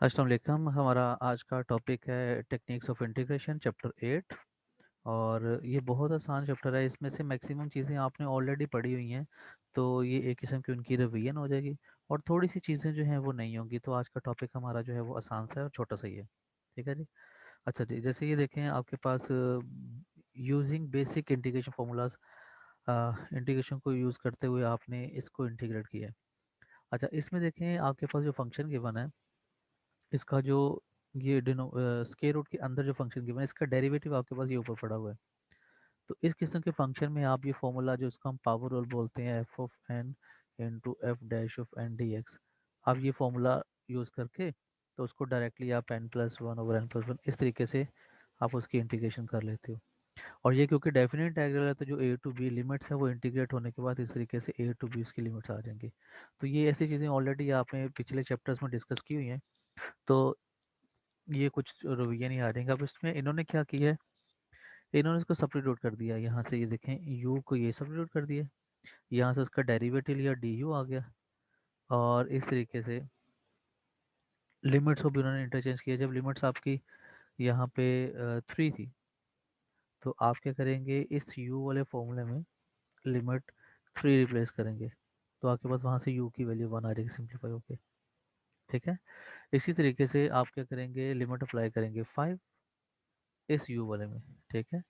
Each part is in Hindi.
अस्सलाम वालेकुम। हमारा आज का टॉपिक है टेक्निक्स ऑफ इंटीग्रेशन चैप्टर 8। और ये बहुत आसान चैप्टर है। इसमें से मैक्सिमम चीज़ें आपने ऑलरेडी पढ़ी हुई हैं, तो ये एक किस्म की उनकी रिवीजन हो जाएगी। और थोड़ी सी चीज़ें जो हैं वो नहीं होंगी। तो आज का टॉपिक हमारा जो है वो आसान सा है और छोटा सा ही है। ठीक है जी। अच्छा जी, जैसे ये देखें आपके पास using basic integration formulas, integration को यूज़ करते हुए आपने इसको इंटीग्रेट किया है। अच्छा, इसमें देखें आपके पास जो फंक्शन गिवन है, इसका जो ये स्क्वायर रूट के अंदर जो फंक्शन गिवन है, इसका डेरिवेटिव आपके पास ये ऊपर पड़ा हुआ है। तो इस किस्म के फंक्शन में आप ये फॉर्मूला जो इसका हम पावर रूल बोलते हैं, f of n into f dash of n d x, आप ये फॉर्मूला यूज़ करके तो उसको डायरेक्टली आप n plus one over n plus one इस तरीके से आप उसकी इंटीग्रेशन कर लेते हो। और ये क्योंकि डेफिनेट इंटीग्रल है, तो जो ए टू बी लिमिट्स है वो इंटीग्रेट होने के बाद इस तरीके से ए टू बी उसकी लिमिट्स आ जाएंगी। तो ये ऐसी चीज़ें ऑलरेडी आपने पिछले चैप्टर्स में डिस्कस की हुई हैं। तो ये कुछ रवैया नहीं आ रही। अब इसमें इन्होंने क्या किया है, इन्होंने इसको सब्स्टिट्यूट कर दिया। यहाँ से ये देखें, यू को ये सब्स्टिट्यूट कर दिया, यहाँ से उसका डेरिवेटिव लिया, डी यू आ गया। और इस तरीके से लिमिट्स को भी उन्होंने इंटरचेंज किया। जब लिमिट्स आपकी यहाँ पे 3 थी, तो आप क्या करेंगे, इस यू वाले फॉर्मूले में लिमिट 3 रिप्लेस करेंगे, तो आपके पास वहाँ से यू की वैल्यू 1 आ जाएगी सिंप्लीफाई होके। ठीक है। इसी तरीके से आप क्या करेंगे, लिमिट अप्लाई करेंगे 5 इस यू वाले में। ठीक है।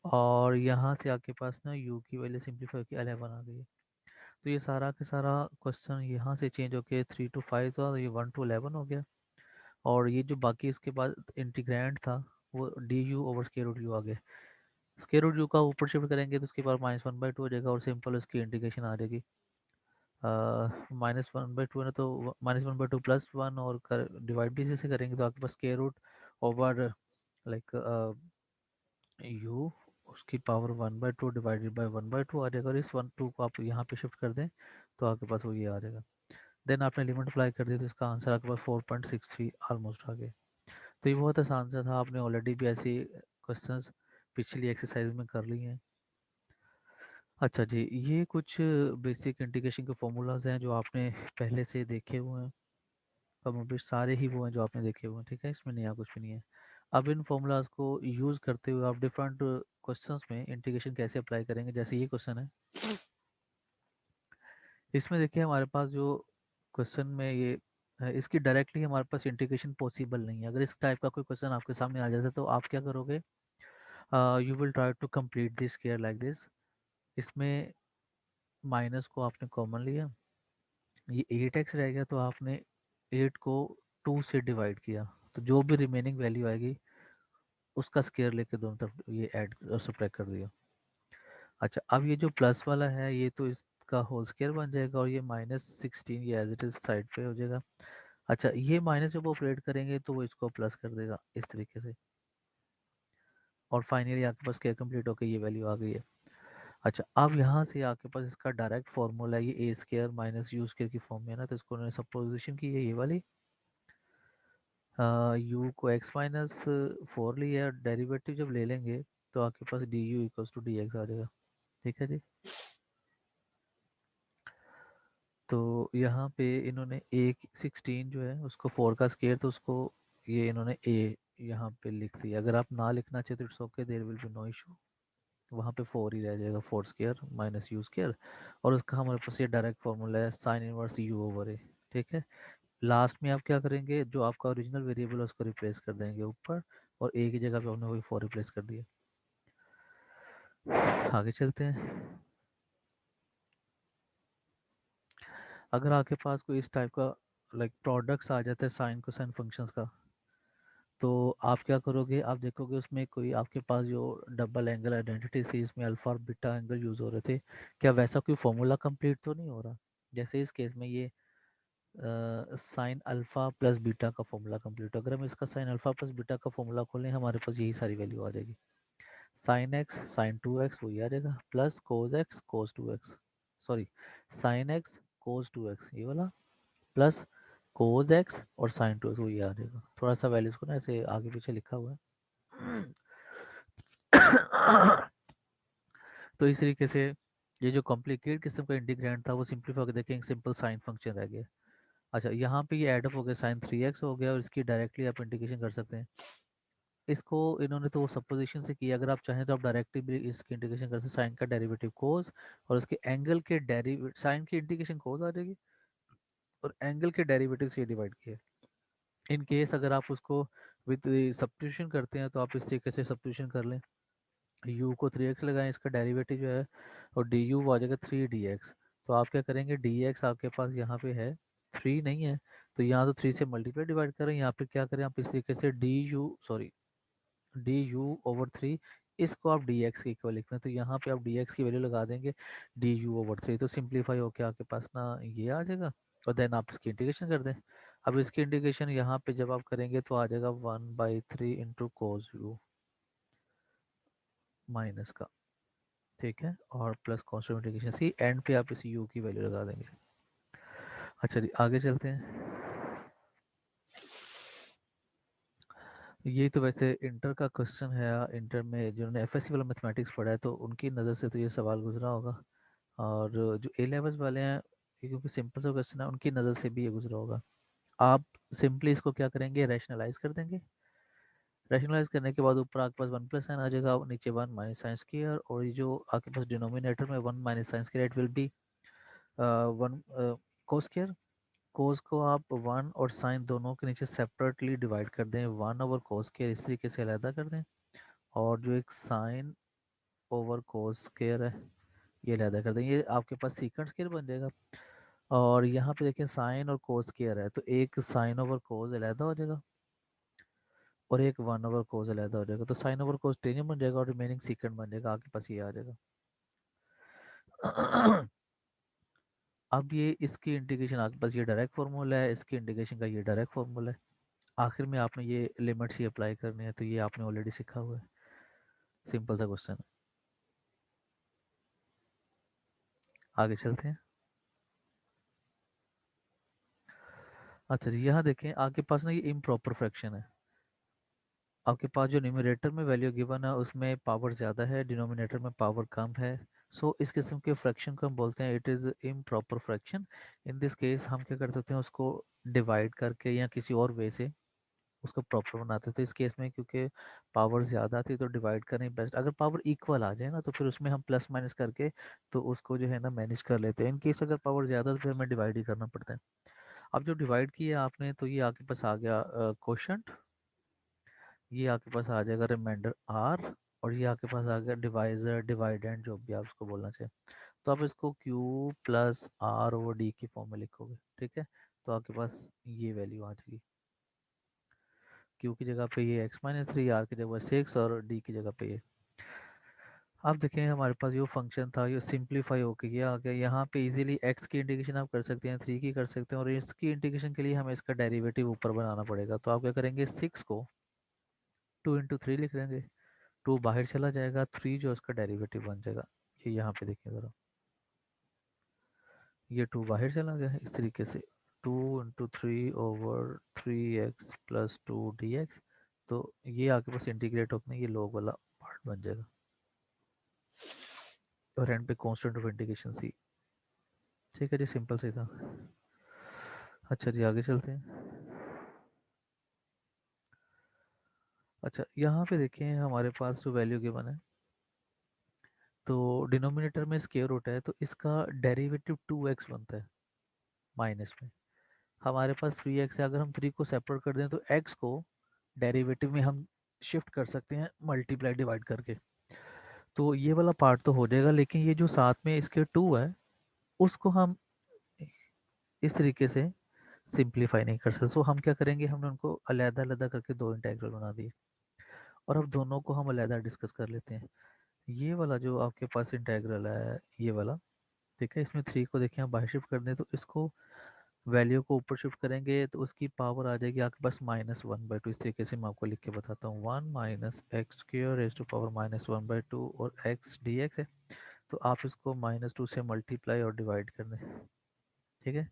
और यहाँ से आपके पास ना यू की वैल्यू सिंप्लीफाई की 11 आ गई है। तो ये सारा का सारा क्वेश्चन यहाँ से चेंज होके 3 to 5 था, तो ये 1 to 11 हो गया। और ये जो बाकी उसके बाद इंटीग्रैंड था, वो D U over square root U आ गया। स्क्वायर रूट यू का ऊपर शिफ्ट करेंगे तो उसके बाद -1/2 हो जाएगा, और सिंपल उसकी इंटीग्रेशन आ जाएगी। -1/2 है ना, तो -1/2 प्लस वन, और डिवाइड भी इसी से करेंगे तो आपके पास square root over like U उसकी पावर 1/2 डिवाइडेड बाई 1/2 आ जाएगा। और इस 1/2 को आप यहाँ पे शिफ्ट कर दें तो आपके पास वो ये आ जाएगा। देन आपने लिमिट अप्लाई कर दी तो इसका आंसर आपके पास 4.63 ऑलमोस्ट आ गया। तो ये बहुत आसान सा था, आपने ऑलरेडी भी ऐसे क्वेश्चंस पिछली एक्सरसाइज में कर लिए हैं। अच्छा जी, ये कुछ बेसिक इंटीग्रेशन के फॉर्मूलाज हैं जो आपने पहले से देखे हुए हैं। कम बेश सारे ही वो हैं जो आपने देखे हुए हैं। ठीक है, इसमें नया कुछ भी नहीं है। अब इन फॉर्मूलाज को यूज़ करते हुए आप डिफरेंट क्वेश्चंस में इंटीग्रेशन कैसे अप्लाई करेंगे। जैसे ये क्वेश्चन है, इसमें देखिए हमारे पास जो क्वेश्चन में ये इसकी डायरेक्टली हमारे पास इंटीग्रेशन पॉसिबल नहीं है। अगर इस टाइप का कोई क्वेश्चन आपके सामने आ जाता है तो आप क्या करोगे, you will try to complete this care like this. इसमें माइनस को आपने कॉमन लिया, ये 8x रह गया, तो आपने 8 को 2 से डिवाइड किया, तो जो भी रिमेनिंग वैल्यू आएगी उसका स्केयर लेके दोनों तरफ ये ऐड और सब्ट्रैक्ट कर दिया। अच्छा, अब ये जो प्लस वाला है ये तो इसका होल स्केयर बन जाएगा, और ये -16 ये एज इट इज साइड पे हो जाएगा। अच्छा, ये माइनस जब ऑपरेट करेंगे तो वो इसको प्लस कर देगा इस तरीके से। और फाइनली आपके पास स्केयर कंप्लीट होकर ये वैल्यू आ गई है। अच्छा, अब यहाँ से आपके पास इसका डायरेक्ट फार्मूला है, ये ए स्केयर माइनस यू स्केयर की फॉर्म में है ना, तो इसको उन्होंने सपोजिशन की है ये वाली। यू को x -4 लिया, डेरिवेटिव जब ले लेंगे तो आपके पास D U equals to D X आ जाएगा। ठीक है जी। तो यहाँ पे इन्होंने एक 16 जो है उसको 4 का स्केयर, तो उसको ये इन्होंने ए यहाँ पे लिख दिया। अगर आप ना लिखना चाहते तो it's okay, there will be no issue. वहाँ पे 4 ही रह जाएगा, 4 स्केयर माइनस यू स्केयर। और उसका हमारे पास ये डायरेक्ट फॉर्मूला है साइन इनवर्स यू ओवर ए। ठीक है। लास्ट में आप क्या करेंगे, जो आपका ओरिजिनल वेरिएबल है उसको रिप्लेस कर देंगे ऊपर, और ए की जगह पे आपने वही 4 रिप्लेस कर दिया। आगे चलते हैं। अगर आपके पास कोई इस टाइप का लाइक प्रोडक्ट्स आ जाता है साइन कोसाइन फंक्शंस का, तो आप क्या करोगे, आप देखोगे उसमें कोई आपके पास जो डबल एंगल आइडेंटिटी थी, इसमें अल्फा और बीटा एंगल यूज़ हो रहे थे, क्या वैसा कोई फॉर्मूला कंप्लीट तो नहीं हो रहा। जैसे इस केस में ये साइन अल्फा प्लस बीटा का फॉर्मूला कंप्लीट हो। अगर हम इसका साइन अल्फा प्लस बीटा का फॉर्मूला खोलें, हमारे पास यही सारी वैल्यू आ जाएगी। साइन एक्स साइन 2x वही आ जाएगा, प्लस कोज एक्स कोज 2x, सॉरी साइन एक्स कोज 2x ये वाला, प्लस कोज एक्स और साइन 2x वही आ जाएगा। थोड़ा सा वैल्यूज को ना ऐसे आगे पीछे लिखा हुआ है। तो इस तरीके से ये जो कॉम्प्लिकेट किस्म का इंटीग्रेंड था वो सिंप्लीफाई करके देखें, एक सिंपल साइन फंक्शन रह गया। अच्छा, यहाँ पे ये एडअप हो गया, साइन 3x हो गया और इसकी डायरेक्टली आप इंटीग्रेशन कर सकते हैं। इसको इन्होंने तो सपोजिशन से किया, अगर आप चाहें तो आप डायरेक्टली भी इसकी इंटीग्रेशन कर सकते हैं। साइन का डेरिवेटिव कोस और उसके एंगल के डेरिवेटिव, साइन की इंटीग्रेशन कोस आ जाएगी और एंगल के डेरिवेटिव से डिवाइड किया। इन केस अगर आप उसको विद सब्स्टिट्यूशन करते हैं तो आप इस तरीके से सब्स्टिट्यूशन कर लें, u को 3x लगाएं, इसका डेरिवेटिव जो है और डी यू आ जाएगा 3 dx। तो आप क्या करेंगे, dx आपके पास यहाँ पे है, 3 नहीं है तो यहाँ तो 3 से मल्टीप्लाई डिवाइड करें, यहाँ पे क्या करें आप इस तरीके से du/3 इसको आप dx के इक्वल लिख रहे हैं, तो यहाँ पे आप dx की वैल्यू लगा देंगे du/3, तो सिंप्लीफाई होकर आपके पास ना ये आ जाएगा और देन आप इसकी इंटीग्रेशन कर दें। अब इसकी इंटीग्रेशन यहाँ पे जब आप करेंगे तो आ जाएगा 1/3 इंटू कोस यू माइनस का, ठीक है, और plus constant integration c, end पे आप इस यू की वैल्यू लगा देंगे। अच्छा जी, आगे चलते हैं। ये तो वैसे इंटर का क्वेश्चन है, इंटर में जिन्होंने एफएससी वाला मैथमेटिक्स पढ़ा है तो उनकी नज़र से तो ये सवाल गुजरा होगा, और जो ए लेवल्स वाले हैं ये क्योंकि सिंपल सा क्वेश्चन है उनकी नज़र से भी ये गुजरा होगा। आप सिंपली इसको क्या करेंगे, रैशनलाइज कर देंगे। रैशनलाइज करने के बाद ऊपर आपके पास 1 + साइन आ जाएगा, नीचे 1 - साइन स्क्वायर, और ये जो आपके पास डिनोमिनेटर में 1 - sine square it will be 1 cos square. Cos को आप 1 और साइन दोनों के नीचे सेपरेटली डिवाइड कर दें, 1/कोस स्क्वायर इस तरीके से अलहदा कर दें, और जो एक साइन ओवर कोस स्क्वायर है ये अलहदा कर दें, ये आपके पास सीकेंट स्क्वायर बन जाएगा। और यहाँ पे देखें साइन और कोस स्क्वायर है तो एक साइन ओवर कोस अलहदा हो जाएगा और एक 1/कोस अलहदा हो जाएगा, तो साइन ओवर कोस टेंजेंट बन जाएगा और रिमेनिंग सीकेंट बन जाएगा, आपके पास ये आ जाएगा। अब ये इसकी इंटीग्रेशन आपके पास ये डायरेक्ट फार्मूला है, इसकी इंटीग्रेशन का ये डायरेक्ट फार्मूला है। आखिर में आपने ये लिमिट्स ही अप्लाई करनी है, तो ये आपने ऑलरेडी सीखा हुआ है, सिंपल सा क्वेश्चन है। आगे चलते हैं। अच्छा जी, यहाँ देखें आपके पास ना ये इम्प्रॉपर फ्रैक्शन है, आपके पास जो न्यूमरेटर में वैल्यू गिवन है उसमें पावर ज़्यादा है, डिनोमिनेटर में पावर कम है। सो इस किस्म के फ्रैक्शन को हम बोलते हैं it is improper fraction. In this case हम क्या कर सकते हैं, उसको डिवाइड करके या किसी और वे से उसको प्रॉपर बनाते हैं। तो इस केस में क्योंकि पावर ज़्यादा थी तो डिवाइड करना बेस्ट, अगर पावर इक्वल आ जाए ना तो फिर उसमें हम प्लस माइनस करके तो उसको जो है ना मैनेज कर लेते हैं। इन केस अगर पावर ज़्यादा तो फिर हमें डिवाइड ही करना पड़ता है। अब जो डिवाइड किया आपने तो ये आपके पास आ गया क्वोशंट, ये आपके पास आ जाएगा रिमाइंडर आर, और ये आपके पास आ गया डिवाइजर डिवाइडेंड जो भी आप उसको बोलना चाहिए। तो आप इसको q plus r over d की फॉर्म में लिखोगे, ठीक है, तो आपके पास ये वैल्यू आ जाएगी। क्यू की जगह पे ये x-3, आर की जगह 6 और डी की जगह पे ये। अब देखें हमारे पास जो फंक्शन था ये सिंप्लीफाई होके ये आ गया, यहाँ पे इजीली x की इंटीग्रेशन आप कर सकते हैं, 3 की कर सकते हैं, और इसकी इंटीग्रेशन के लिए हमें इसका डेरिवेटिव ऊपर बनाना पड़ेगा। तो आप क्या करेंगे, 6 को 2 × 3 लिख देंगे, 2 बाहर चला जाएगा, 3 जो उसका डेरिवेटिव बन जाएगा। ये यहाँ पे देखिए ज़रा, ये 2 बाहर चला गया है इस तरीके से, 2 × 3/3x + 2 dx। तो ये आपके पास इंटीग्रेट होकर ये लोग वाला पार्ट बन जाएगा, और एंड पे कांस्टेंट ऑफ इंटीग्रेशन सी। ठीक है जी, सिंपल सी था। अच्छा जी, आगे चलते हैं। अच्छा, यहाँ पे देखें हमारे पास जो वैल्यू गिवन है, तो डिनोमिनेटर में स्क्वायर रूट है तो इसका डेरिवेटिव 2x बनता है माइनस में। हमारे पास 3x है, अगर हम 3 को सेपरेट कर दें तो x को डेरिवेटिव में हम शिफ्ट कर सकते हैं मल्टीप्लाई डिवाइड करके, तो ये वाला पार्ट तो हो जाएगा, लेकिन ये जो साथ में इसके 2 है उसको हम इस तरीके से सिंप्लीफाई नहीं कर सकते। तो हम क्या करेंगे, हमने उनको अलग अलग करके दो इंटेग्रल बना दिए, और अब दोनों को हम अलग डिस्कस कर लेते हैं। ये वाला जो आपके पास इंटेग्रल है ये वाला, ठीक है, इसमें 3 को देखिए हम बाहर शिफ्ट कर दें तो इसको वैल्यू को ऊपर शिफ्ट करेंगे तो उसकी पावर आ जाएगी आपके पास -1/2। इस तरीके से मैं आपको लिख के बताता हूँ, 1 - x² और x dx है, तो आप इसको -2 से मल्टीप्लाई और डिवाइड कर दें, ठीक है,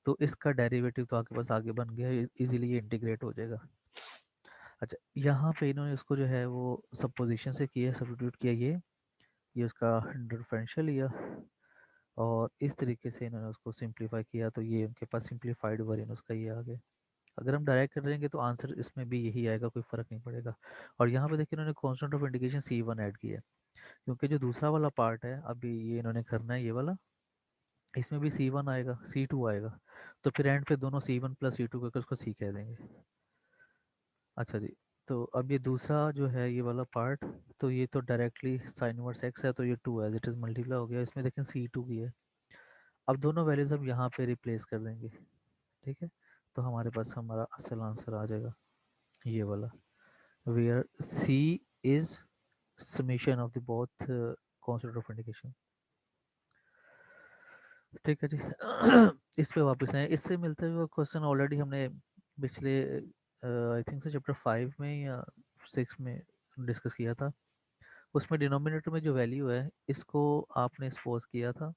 तो इसका डेरिवेटिव तो आपके पास आगे बन गया, इजीली ये इंटीग्रेट हो जाएगा। अच्छा, यहाँ पे इन्होंने इसको जो है वो सपोजिशन से किया, सब्स्टिट्यूट किया, ये उसका डिफरेंशियल लिया, और इस तरीके से इन्होंने उसको सिंप्लीफाई किया, तो ये उनके पास सिंप्लीफाइड वर्जन उसका ये आ गया। अगर हम डायरेक्ट करेंगे तो आंसर इसमें भी यही आएगा, कोई फ़र्क नहीं पड़ेगा। और यहाँ पे देखिए इन्होंने constant of indication C1 add किया है, क्योंकि जो दूसरा वाला पार्ट है अभी ये इन्होंने करना है ये वाला, इसमें भी C1 आएगा, C2 आएगा, तो फिर एंड पे दोनों C1 प्लस C2 करके उसको C कह देंगे। अच्छा जी, तो अब ये दूसरा जो है ये वाला पार्ट, तो ये तो डायरेक्टली साइन इनवर्स एक्स है, तो ये 2 एज इट इज़ मल्टीप्लाई हो गया, इसमें देखें C2 की है। अब दोनों वैल्यूज हम यहाँ पे रिप्लेस कर देंगे, ठीक है, तो हमारे पास हमारा असल आंसर आ जाएगा ये वाला, where C is summation of the both concept of indication. ठीक है जी। इस पे वापस आए, इससे मिलता हुआ क्वेश्चन ऑलरेडी हमने पिछले आई थिंक से चैप्टर 5 में या 6 में डिस्कस किया था। उसमें डिनोमिनेटर में जो वैल्यू है इसको आपने सपोज किया था,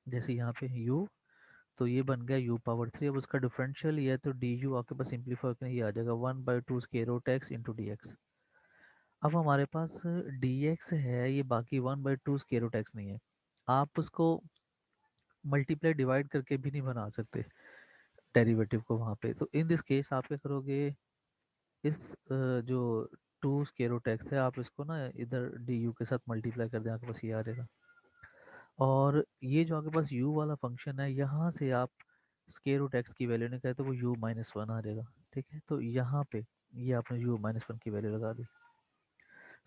जैसे यहाँ पे u, तो ये बन गया u⁻3। अब उसका डिफरेंशियल ये है तो du आपके पास सिंप्लीफाई करके ये आ जाएगा 1/2 square root x into d x. अब हमारे पास dx है, ये बाकी 1/2 स्क्वायर रूट एक्स नहीं है, आप उसको मल्टीप्लाई डिवाइड करके भी नहीं बना सकते डेरिवेटिव को वहाँ पे। तो इन दिस केस आप क्या करोगे, इस जो 2 स्क्वायर रूट एक्स है आप इसको ना इधर डी यू के साथ मल्टीप्लाई कर दें, आपके पास ये आ जाएगा। और ये जो आपके पास u वाला फंक्शन है, यहाँ से आप स्क्वायर रूट एक्स की वैल्यू निकाले तो वो u-1 आ जाएगा। ठीक है, तो यहाँ पे ये आपने u-1 की वैल्यू लगा दी।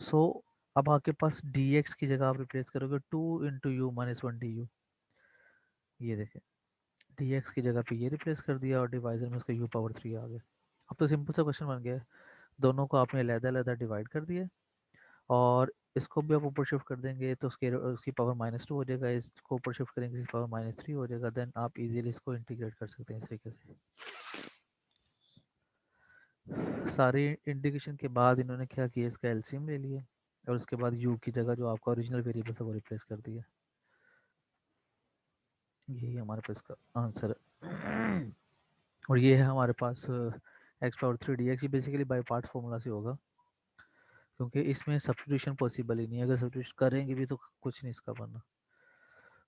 सो अब आपके पास dx की जगह आप रिप्लेस करोगे 2 × u-1 du। ये देखें, dx की जगह पे ये रिप्लेस कर दिया और डिवाइजर में उसका u⁻3 आ गया। अब तो सिंपल सा क्वेश्चन बन गया है, दोनों को आपने अलग-अलग डिवाइड कर दिया और इसको भी आप ऊपर शिफ्ट कर देंगे तो उसकी पावर -2 हो जाएगा, इसको ऊपर शिफ्ट करेंगे इसकी पावर -3 हो जाएगा। देन आप इजीली इसको इंटीग्रेट कर सकते हैं इस तरीके से। सारी इंटीग्रेशन के बाद इन्होंने क्या किया, इसका एलसीएम ले लिया और उसके बाद यू की जगह जो आपका ओरिजिनल वेरिएबल था वो रिप्लेस कर दिया। यही हमारे पास का आंसर है। और ये है हमारे पास x⁻3 dx। ये बेसिकली बाई पार्ट फॉर्मूला से होगा, क्योंकि इसमें सब्स्टिट्यूशन पॉसिबल ही नहीं है, अगर सब्स्टिट्यूशन करेंगे भी तो कुछ नहीं इसका बनना।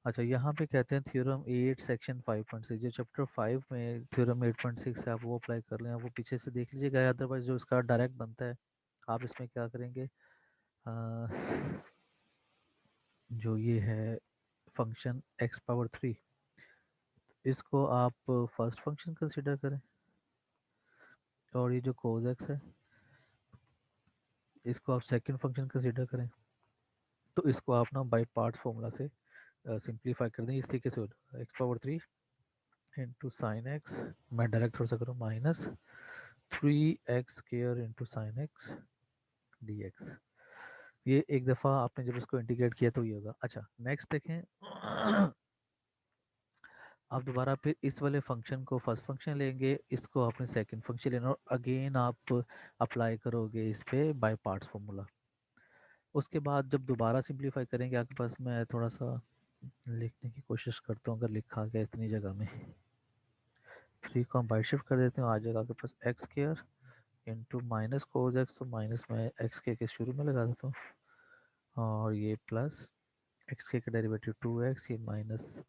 अच्छा, यहाँ पे कहते हैं थ्योरम 8 सेक्शन 5.6, जो चैप्टर 5 में थ्योरम 8.6 है आप वो अप्लाई कर लें, आप वो पीछे से देख लीजिएगा, अदरवाइज जो इसका डायरेक्ट बनता है आप इसमें क्या करेंगे, जो ये है फंक्शन x⁻3, इसको आप फर्स्ट फंक्शन कंसिडर करें, और ये जो कोज एक्स है इसको आप सेकंड फंक्शन कंसिडर करें। तो इसको आप ना बाई पार्ट्स फॉर्मूला से सिंप्लीफाई कर दें, इस तरीके से हो जाएगा x⁻3 इंटू साइन एक्स, मैं डायरेक्ट थोड़ा सा करूँ -3x² into sine x d x. ये एक दफ़ा आपने जब इसको इंटीग्रेट किया तो ये होगा। अच्छा, नेक्स्ट देखें। आप दोबारा फिर इस वाले फंक्शन को फर्स्ट फंक्शन लेंगे, इसको आपने सेकंड फंक्शन लेना और अगेन आप अप्लाई करोगे इस पे बाय पार्ट्स फॉर्मूला। उसके बाद जब दोबारा सिंप्लीफाई करेंगे आपके पास, मैं थोड़ा सा लिखने की कोशिश करता हूँ, अगर लिखा गया इतनी जगह में 3 को हम बाई शिफ्ट कर देते हैं, आ जाएगा आपके पास x² into minus cos x, तो माइनस में एक्स के शुरू में लगा देता हूँ, और ये प्लस एक्स के डेरिवेटिव 2x, ये माइनस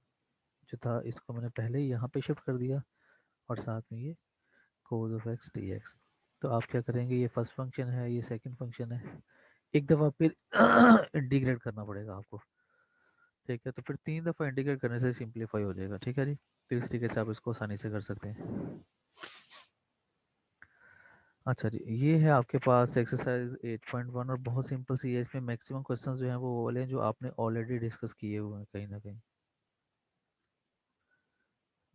जो था इसको मैंने पहले ही यहाँ पे शिफ्ट कर दिया, और साथ में ये cos of x d x. तो आप क्या करेंगे, ये फर्स्ट फंक्शन है ये सेकंड फंक्शन है, एक दफ़ा फिर इंटीग्रेट करना पड़ेगा आपको। ठीक है, तो फिर 3 दफ़ा इंटीग्रेट करने से सिंप्लीफाई हो जाएगा। ठीक है जी, तो इस तरीके से आप इसको आसानी से कर सकते हैं। अच्छा जी, ये है आपके पास एक्सरसाइज 8.1, और बहुत सिंपल सी है, इसमें मैक्सिमम क्वेश्चंस जो हैं वो वाले हैं जो आपने ऑलरेडी डिस्कस किए हुए हैं कहीं ना कहीं।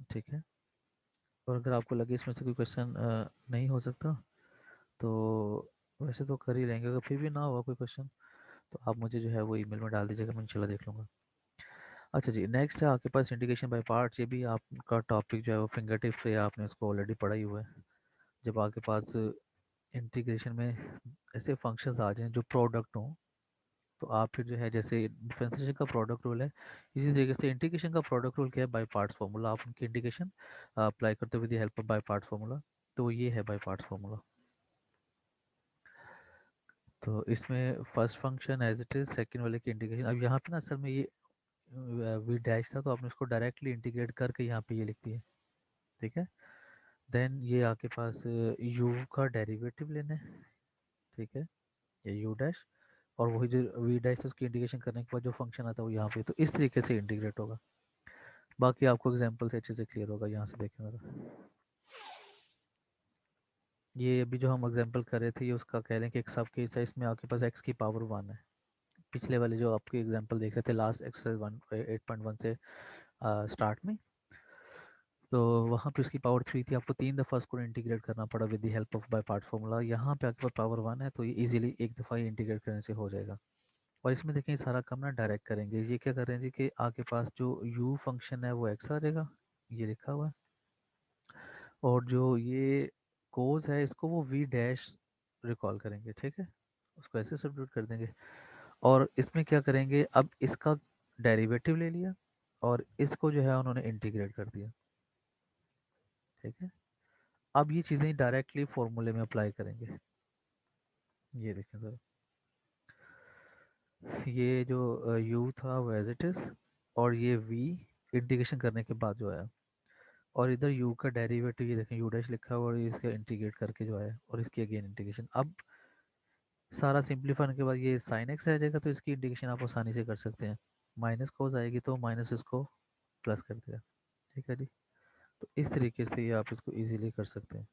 ठीक है, और अगर आपको लगे इसमें से कोई क्वेश्चन नहीं हो सकता तो वैसे तो कर ही लेंगे, अगर फिर भी ना हुआ कोई क्वेश्चन तो आप मुझे जो है वो ईमेल में डाल दीजिएगा, मैं इंशाल्लाह देख लूँगा। अच्छा जी, नेक्स्ट है आपके पास इंटीग्रेशन बाय पार्ट्स। ये भी आपका टॉपिक जो है वो फिंगर टिप से आपने उसको ऑलरेडी पढ़ा ही हुआ है। जब आपके पास इंटीग्रेशन में ऐसे फंक्शंस आ जाएं जो प्रोडक्ट हों, तो आप फिर जो है जैसे डिफरेंशिएशन का प्रोडक्ट रूल है, इसी तरीके से इंटीग्रेशन का प्रोडक्ट रूल क्या है, बाय पार्ट्स फार्मूला। आप उनकी इंटीग्रेशन अप्लाई करते हुए the help of by parts formula, तो ये है बाय पार्ट्स फार्मूला। तो इसमें first function as it is, second वाले की इंटीग्रेशन। अब यहाँ पे ना असल में ये वी डैश था तो आपने उसको डायरेक्टली इंटीग्रेट करके यहाँ पे ये लिख दिया। ठीक है। देन ये आपके पास यू का डेरिवेटिव लेना है। ठीक है, ये यू डैश, और वही जो वी डैश उसकी इंटीग्रेशन करने के बाद जो फंक्शन आता है वो यहाँ पे, तो इस तरीके से इंटीग्रेट होगा। बाकी आपको एग्जाम्पल से अच्छे से क्लियर होगा, यहाँ से देखें ज़रा। ये अभी जो हम एग्जाम्पल कर रहे थे ये उसका कह रहे हैं कि एक सब केस है, इसमें आपके पास एक्स की पावर 1 है। पिछले वाले जो आपके एग्जाम्पल देख रहे थे लास्ट एक्सरसाइज 8.1 से स्टार्ट में, तो वहाँ पे उसकी पावर 3 थी, आपको 3 दफ़ा उसको इंटीग्रेट करना पड़ा with the help of by part formula. यहाँ पे आपके पास पावर 1 है तो ये इजीली एक दफ़ा ही इंटीग्रेट करने से हो जाएगा। और इसमें देखें ये सारा काम ना डायरेक्ट करेंगे। ये क्या कर रहे हैं जी कि आपके पास जो u फंक्शन है वो x आ जाएगा, ये लिखा हुआ है, और जो ये कोस है इसको वो v डैश रिकॉल करेंगे। ठीक है, उसको ऐसे सब्स्टिट्यूट कर देंगे, और इसमें क्या करेंगे, अब इसका डेरिवेटिव ले लिया और इसको जो है उन्होंने इंटीग्रेट कर दिया। ठीक है, अब ये चीज़ें डायरेक्टली फॉर्मूले में अप्लाई करेंगे। ये देखें सर, ये जो u था वो एज इट इज़, और ये v इंटीग्रेशन करने के बाद जो है, और इधर u का डेरिवेटिव ये देखें u डैश लिखा हुआ है, और इसका इंटीग्रेट करके जो है, और इसकी अगेन इंटीग्रेशन। अब सारा सिंप्लीफाई होने के बाद ये साइन एक्स आ जाएगा, तो इसकी इंटीग्रेशन आप आसानी से कर सकते हैं। माइनस कोस आएगी तो माइनस इसको प्लस कर दिया। ठीक है जी, तो इस तरीके से ये आप इसको इजीली कर सकते हैं।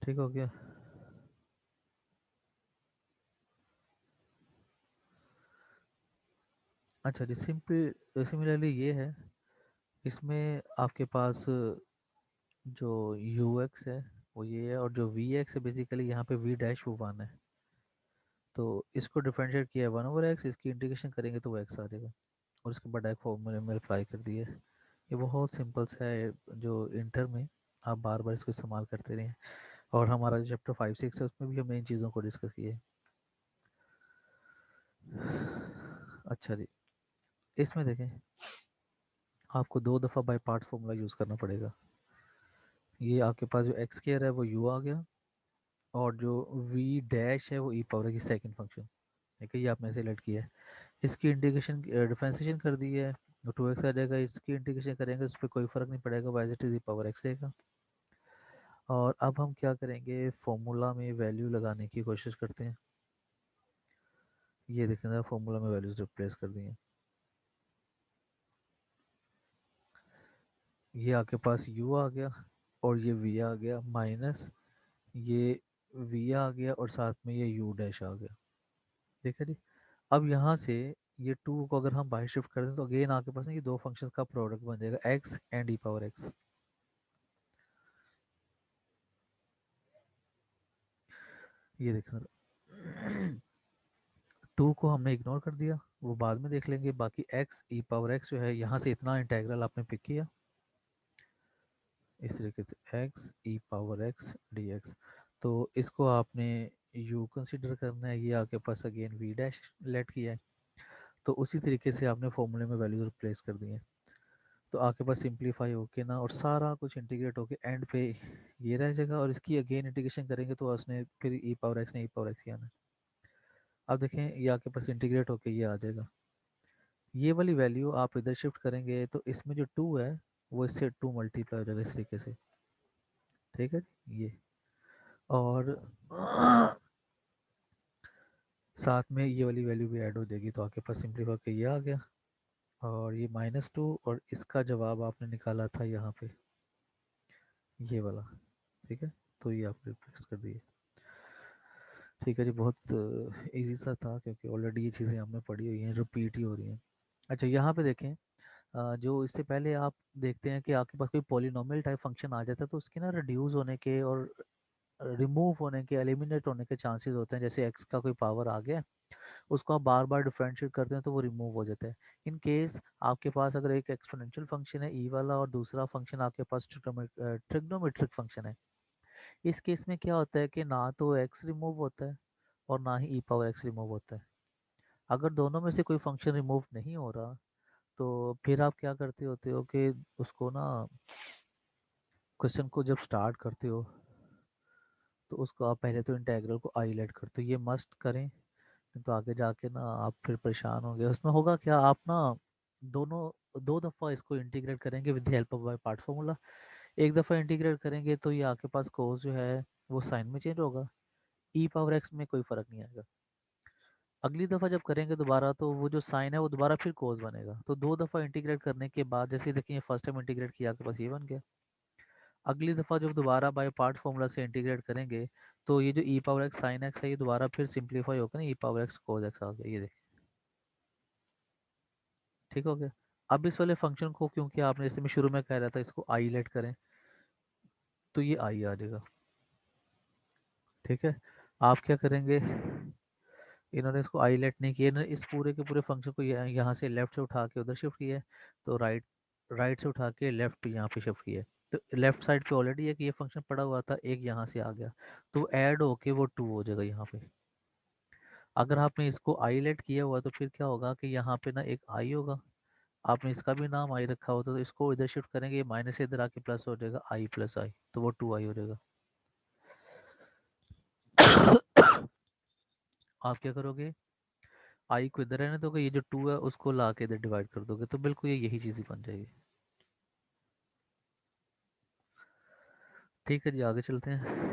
ठीक हो गया। अच्छा जी, सिमिलरली ये है, इसमें आपके पास जो यू एक्स है वो ये है, और जो वी एक्स है बेसिकली यहाँ पे वी डैश वो 1 है, तो इसको डिफरेंशिएट किया है 1/x, इसकी इंटीग्रेशन करेंगे तो वो एक्स आ जाएगा, और इसके बाद डायरेक्ट फॉर्मूले में अप्लाई कर दिए। ये बहुत सिंपल सा है, जो इंटर में आप बार बार इसको इस्तेमाल करते रहें, और हमारा जो चैप्टर 5-6 है उसमें भी हम इन चीज़ों को डिस्कस किए। अच्छा जी, इसमें देखें आपको 2 दफ़ा बाय पार्ट फॉर्मूला यूज़ करना पड़ेगा। ये आपके पास जो एक्स स्क्वायर है वो यू आ गया, और जो वी डैश है वो ई पावर की सेकंड फंक्शन। ठीक है, ये आपने सेलेक्ट किया है, इसकी इंटीग्रेशन डिफरेंशिएशन कर दी है, तो 2x आ जाएगा, इसकी इंटीग्रेशन करेंगे उस पर कोई फ़र्क नहीं पड़ेगा, why it is e power x रहेगा। और अब हम क्या करेंगे, फॉर्मूला में वैल्यू लगाने की कोशिश करते हैं। ये देखें, फॉर्मूला में वैल्यूज रिप्लेस कर दी हैं। ये आपके पास u आ गया, और ये v आ गया, माइनस ये v आ गया, और साथ में ये u डैश आ गया। ठीक है जी, अब यहाँ से ये 2 को अगर हम बाहर शिफ्ट कर दें तो अगेन आपके पास ना ये दो फंक्शंस का प्रोडक्ट बन जाएगा, x and E power x। ये देखना, 2 को हमने इग्नोर कर दिया, वो बाद में देख लेंगे। बाकी x ई पावर x जो है, यहाँ से इतना इंटेग्रल आपने पिक किया इस तरीके से, x ई पावर x dx, तो इसको आपने u कंसिडर करना है। ये आपके पास अगेन v डैश लेट किया है, तो उसी तरीके से आपने फॉर्मूले में वैल्यूज रिप्लेस कर दी हैं। तो आपके पास सिंप्लीफाई होके ना और सारा कुछ इंटीग्रेट होके एंड पे ये रह जाएगा, और इसकी अगेन इंटीग्रेशन करेंगे तो उसने फिर ई पावर एक्स ने ई पावर एक्स ही आना है। अब देखें ये आपके पास इंटीग्रेट होके ये आ जाएगा, ये वाली वैल्यू आप इधर शिफ्ट करेंगे तो इसमें जो 2 है वो इससे 2 मल्टीप्लाई हो जाएगा इस तरीके से। ठीक है, ये, और साथ में ये वाली वैल्यू भी ऐड हो जाएगी, तो आपके पास सिंप्लीफाई होके ये आ गया, और ये -2, और इसका जवाब आपने निकाला था यहाँ पे ये वाला। ठीक है, तो ये आप रिप्लेस कर दिए। ठीक है जी, बहुत इजी सा था, क्योंकि ऑलरेडी ये चीज़ें हमने पढ़ी हुई हैं, रिपीट ही हो रही हैं। अच्छा, यहाँ पे देखें, जो इससे पहले आप देखते हैं कि आपके पास कोई पॉलिनोमियल टाइप फंक्शन आ जाता है तो उसके ना रिड्यूस होने के और रिमूव होने के, एलिमिनेट होने के चांसेस होते हैं। जैसे एक्स का कोई पावर आ गया, उसको आप बार बार डिफरेंशिएट करते हैं तो वो रिमूव हो जाता है। इन केस आपके पास अगर एक एक्सपोनेंशियल फंक्शन है ई वाला, और दूसरा फंक्शन आपके पास ट्रिग्नोमेट्रिक फंक्शन है, इस केस में क्या होता है कि ना तो एक्स रिमूव होता है और ना ही ई पावर एक्स रिमूव होता है। अगर दोनों में से कोई फंक्शन रिमूव नहीं हो रहा तो फिर आप क्या करते होते हो कि उसको ना, क्वेश्चन को जब स्टार्ट करते हो तो उसको आप पहले तो इंटेग्रल को आइलेट करते हो, ये मस्ट करें, नहीं तो आगे जाके ना आप फिर परेशान होंगे। उसमें होगा क्या, आप ना दोनों दो दफ़ा इसको इंटीग्रेट करेंगे with the help of by part formula. एक दफ़ा इंटीग्रेट करेंगे तो ये आपके पास कोस जो है वो साइन में चेंज होगा, ई पावर एक्स में कोई फ़र्क नहीं आएगा। अगली दफ़ा जब करेंगे दोबारा तो वो जो साइन है वो दोबारा फिर कोस बनेगा। तो दो दफ़ा इंटीग्रेट करने के बाद जैसे देखिए फर्स्ट टाइम इंटीग्रेट किया आपके पास ये बन गया। अगली दफ़ा जब दोबारा बाय पार्ट फार्मूला से इंटीग्रेट करेंगे तो ये जो ई पावर एक्स साइन एक्स है ये दोबारा फिर सिंप्लीफाई होकर ना ई पावर एक्स कोस एक्स आ गया, ये देखिए। ठीक हो गया। अब इस वाले फंक्शन को क्योंकि आपने जैसे मैं शुरू में कह रहा था इसको आई लेट करें तो ये आई आ जाएगा। ठीक है, आप क्या करेंगे, इन्होंने इसको आई लेट नहीं किया, इन्होंने इस पूरे के पूरे फंक्शन को यहाँ से लेफ्ट से उठा के उधर शिफ्ट किया है, तो राइट राइट से उठा के लेफ्ट पे यहाँ पे शिफ्ट किया है। तो लेफ्ट साइड पे ऑलरेडी एक ये फंक्शन पड़ा हुआ था, एक यहाँ से आ गया, तो ऐड होके वो टू हो जाएगा यहाँ पे। अगर आपने इसको आई लेट किया हुआ तो फिर क्या होगा कि यहाँ पे ना एक आई होगा, आपने इसका भी नाम आई रखा होता तो इसको इधर शिफ्ट करेंगे, ये माइनस से इधर आके प्लस हो जाएगा, आई प्लस आई, तो वो टू आई हो जाएगा। आप क्या करोगे, आई को इधर रहने दोगे, ये जो टू है उसको ला के इधर डिवाइड कर दोगे, तो बिल्कुल ये यही चीज़ ही बन जाएगी। ठीक है जी, आगे चलते हैं।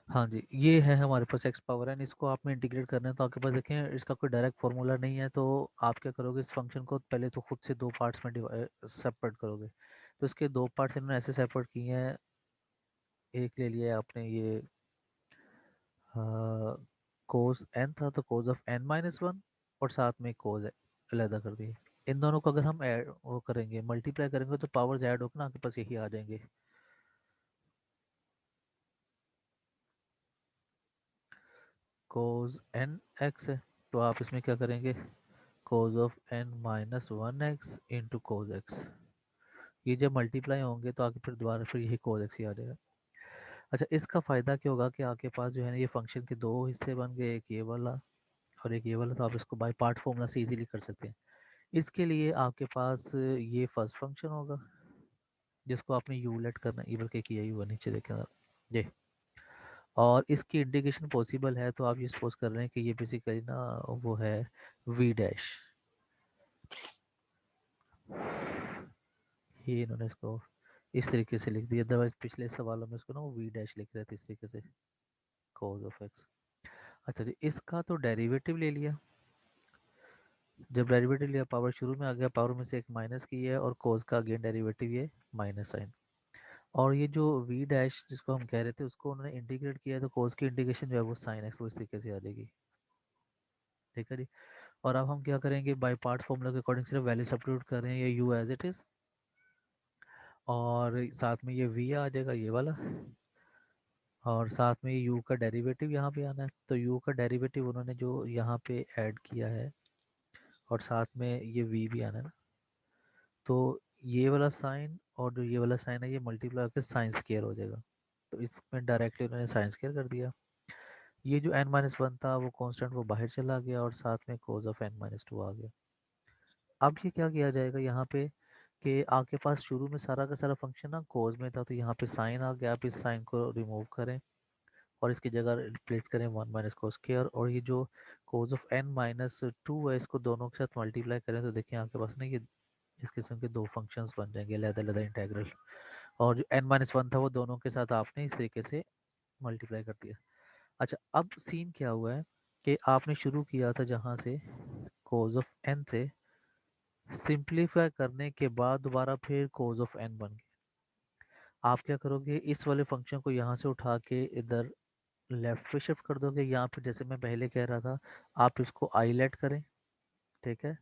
हाँ जी, ये है हमारे पास एक्स पावर एन, इसको आपने इंटीग्रेट करना है तो आपके पास देखें इसका कोई डायरेक्ट फार्मूला नहीं है, तो आप क्या करोगे, इस फंक्शन को पहले तो खुद से दो पार्ट्स में सेपरेट करोगे। तो इसके दो पार्ट्स इन्होंने ऐसे सेपरेट किए हैं, एक ले लिया है आपने ये कोस एन था तो cos of n minus one, और साथ में कोस अलहदा कर दिए। इन दोनों को अगर हम ऐड वो करेंगे मल्टीप्लाई करेंगे तो पावर्स ऐड होकर ना आपके पास यही आ जाएंगे। कोस एन एक्स है, तो आप इसमें क्या करेंगे, cos of n minus one x into cos x. ये जब मल्टीप्लाई होंगे तो आगे फिर दोबारा फिर यही कोस एक्स ही आ जाएगा। अच्छा, इसका फ़ायदा क्या होगा कि आपके पास जो है ना ये फंक्शन के दो हिस्से बन गए, एक ये वाला और एक ये वाला, तो आप इसको बाय पार्ट फॉर्मूला से इजीली कर सकते हैं। इसके लिए आपके पास ये फर्स्ट फंक्शन होगा जिसको आपने यूलेट करना ई बल्कि किया ही हुआ नीचे देखें आप, ये। और इसकी इंटीग्रेशन पॉसिबल है तो आप ये सपोज कर रहे हैं कि ये बेसिकली ना वो है वी डैश, ये इन्होंने इसको इस तरीके से लिख दिया, अदरवाइज पिछले सवालों में इसको ना वो वी डैश लिख रहे थे इस तरीके से, कोस ऑफ एक्स। अच्छा जी, इसका तो डेरिवेटिव ले लिया, जब डेरिवेटिव लिया पावर शुरू में आ गया, पावर में से एक माइनस की है और कोस का अगेन डेरिवेटिव ये माइनस साइन। और ये जो वी डैश जिसको हम कह रहे थे उसको उन्होंने इंटीग्रेट किया है, तो कोस की इंटीग्रेशन जो है वो साइन एक्स वो इस तरीके से आ जाएगी। ठीक है जी, और अब हम क्या करेंगे, बाय पार्ट फॉर्मूला के अकॉर्डिंग सिर्फ वैल्यू सब्स्टिट्यूट कर रहे हैं, ये यू एज इट इज़, और साथ में ये वी आ जाएगा ये वाला, और साथ में ये यू का डेरिवेटिव यहाँ पे आना है, तो यू का डेरिवेटिव उन्होंने जो यहाँ पे ऐड किया है, और साथ में ये वी भी आना है ना, तो ये वाला साइन और जो ये वाला साइन है ये मल्टीप्लाई होकर साइन स्क्वायर हो जाएगा, तो इसमें डायरेक्टली उन्होंने साइन स्क्वायर कर दिया। ये जो n माइनस वन था वो कांस्टेंट वो बाहर चला गया और साथ में cos of n minus two आ गया। अब ये क्या किया जाएगा यहाँ पे कि आपके पास शुरू में सारा का सारा फंक्शन ना कोस में था, तो यहाँ पे साइन आ गया, आप इस साइन को रिमूव करें और इसकी जगह रिप्लेस करें वन माइनस कोस स्क्वायर, और ये जो कोस ऑफ n माइनस टू है इसको दोनों के साथ मल्टीप्लाई करें तो देखिए आपके पास ना ये इस किस्म के दो फंक्शंस बन जाएंगे अलग-अलग इंटेग्रल, और जो n माइनस वन था वो दोनों के साथ आपने इस तरीके से मल्टीप्लाई कर दिया। अच्छा, अब सीन क्या हुआ है कि आपने शुरू किया था जहाँ से कोस ऑफ n से, सिंप्लीफाई करने के बाद दोबारा फिर कोस ऑफ n बन गया। आप क्या करोगे, इस वाले फंक्शन को यहाँ से उठा के इधर लेफ्ट पे शिफ्ट कर दोगे, यहाँ पे जैसे मैं पहले कह रहा था आप इसको आई लेट करें। ठीक है,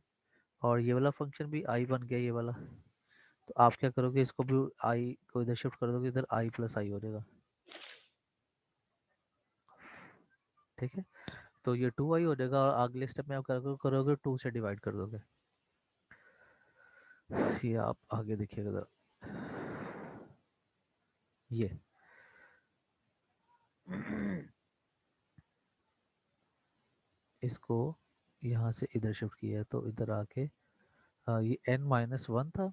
और ये वाला फंक्शन भी आई बन गया ये वाला, तो आप क्या करोगे, इसको भी आई को इधर शिफ्ट कर दोगे, इधर आई प्लस आई हो जाएगा। ठीक है, तो ये टू आई हो जाएगा और अगले स्टेप में आप करोगे टू से डिवाइड कर दोगे। ये आप आगे देखिएगा जरा, ये इसको यहाँ से इधर शिफ्ट किया है तो इधर आके ये n माइनस वन था,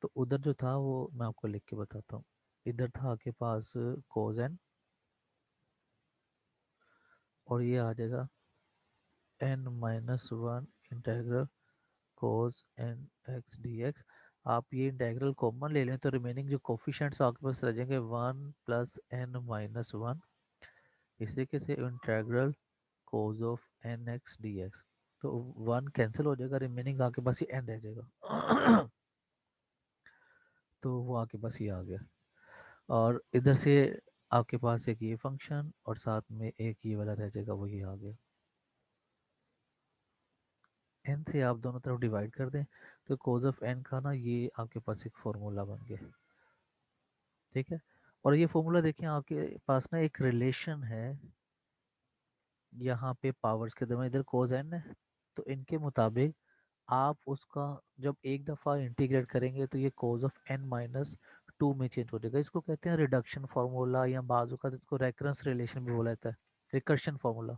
तो उधर जो था वो मैं आपको लिख के बताता हूँ। इधर था आपके पास कोज एन, और ये आ जाएगा n-1 इंटेग्रल कोस एन एक्स डी एक्स। आप ये इंटेग्रल कॉमन ले लें तो रिमेनिंग जो कोफिशेंट्स आपके पास रह जाएंगे 1 + n-1, इस तरीके से integral cos of n x d x. तो 1 कैंसिल हो जाएगा, रिमेनिंग आपके पास ये n रह जाएगा। तो वो आपके पास ये आ गया, और इधर से आपके पास एक ये फंक्शन और साथ में एक ये वाला रह जाएगा, वो ये आ गया। n से आप दोनों तरफ डिवाइड कर दें तो कोज ऑफ n का ना ये आपके पास एक फॉर्मूला बन गया। ठीक है, और ये फॉर्मूला देखिए आपके पास ना एक रिलेशन है यहाँ पे पावर्स के दरमियान, इधर कोज n है, तो इनके मुताबिक आप उसका जब एक दफ़ा इंटीग्रेट करेंगे तो ये कोज ऑफ n-2 में चेंज हो जाएगा। इसको कहते हैं रिडक्शन फार्मूला, या बाजू का इसको रेकरेंस रिलेशन भी बोला जाता है, रिकर्शन फार्मूला।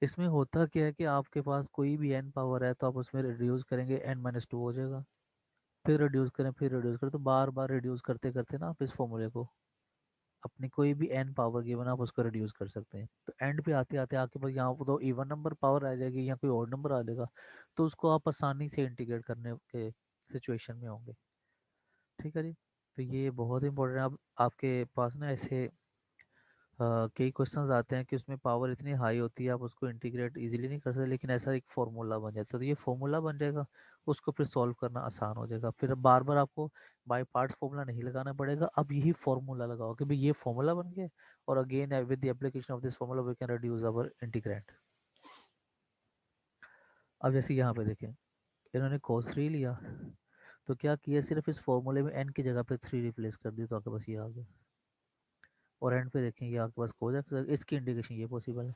इसमें होता क्या है कि आपके पास कोई भी n पावर है तो आप उसमें रिड्यूस करेंगे, n-2 हो जाएगा, फिर रिड्यूस करें, फिर रिड्यूस करें, तो बार बार रिड्यूस करते करते ना आप इस फॉर्मूले को, अपनी कोई भी n पावर गिवन आप उसको रिड्यूस कर सकते हैं। तो एंड पे आते आते आपके पास यहाँ पर तो इवन नंबर पावर आ जाएगी या कोई और नंबर आ जाएगा, तो उसको आप आसानी से इंटीग्रेट करने के सिचुएशन में होंगे। ठीक है जी, तो ये बहुत इंपॉर्टेंट है। अब आपके पास ना ऐसे कई क्वेश्चंस आते हैं कि उसमें पावर इतनी हाई होती है आप उसको इंटीग्रेट इजीली नहीं कर सकते, लेकिन ऐसा एक फॉर्मूला बन जाता है, तो ये फॉर्मूला बन जाएगा, उसको फिर सॉल्व करना आसान हो जाएगा, फिर बार बार आपको बाय पार्ट्स फॉर्मूला नहीं लगाना पड़ेगा, अब यही फॉर्मूला लगाओ कि भाई ये फॉर्मूला बन गया, और again with the application of this formula we can reduce our integrand. अब जैसे यहाँ पे देखें, इन्होंने cos 3 लिया, तो क्या किया, सिर्फ इस फॉर्मूले में n की जगह पे 3 रिप्लेस कर दी, तो आपके पास ये आ गया, और एंड पे देखें ये आपके पास cos x, इसकी इंडिकेशन ये पॉसिबल है।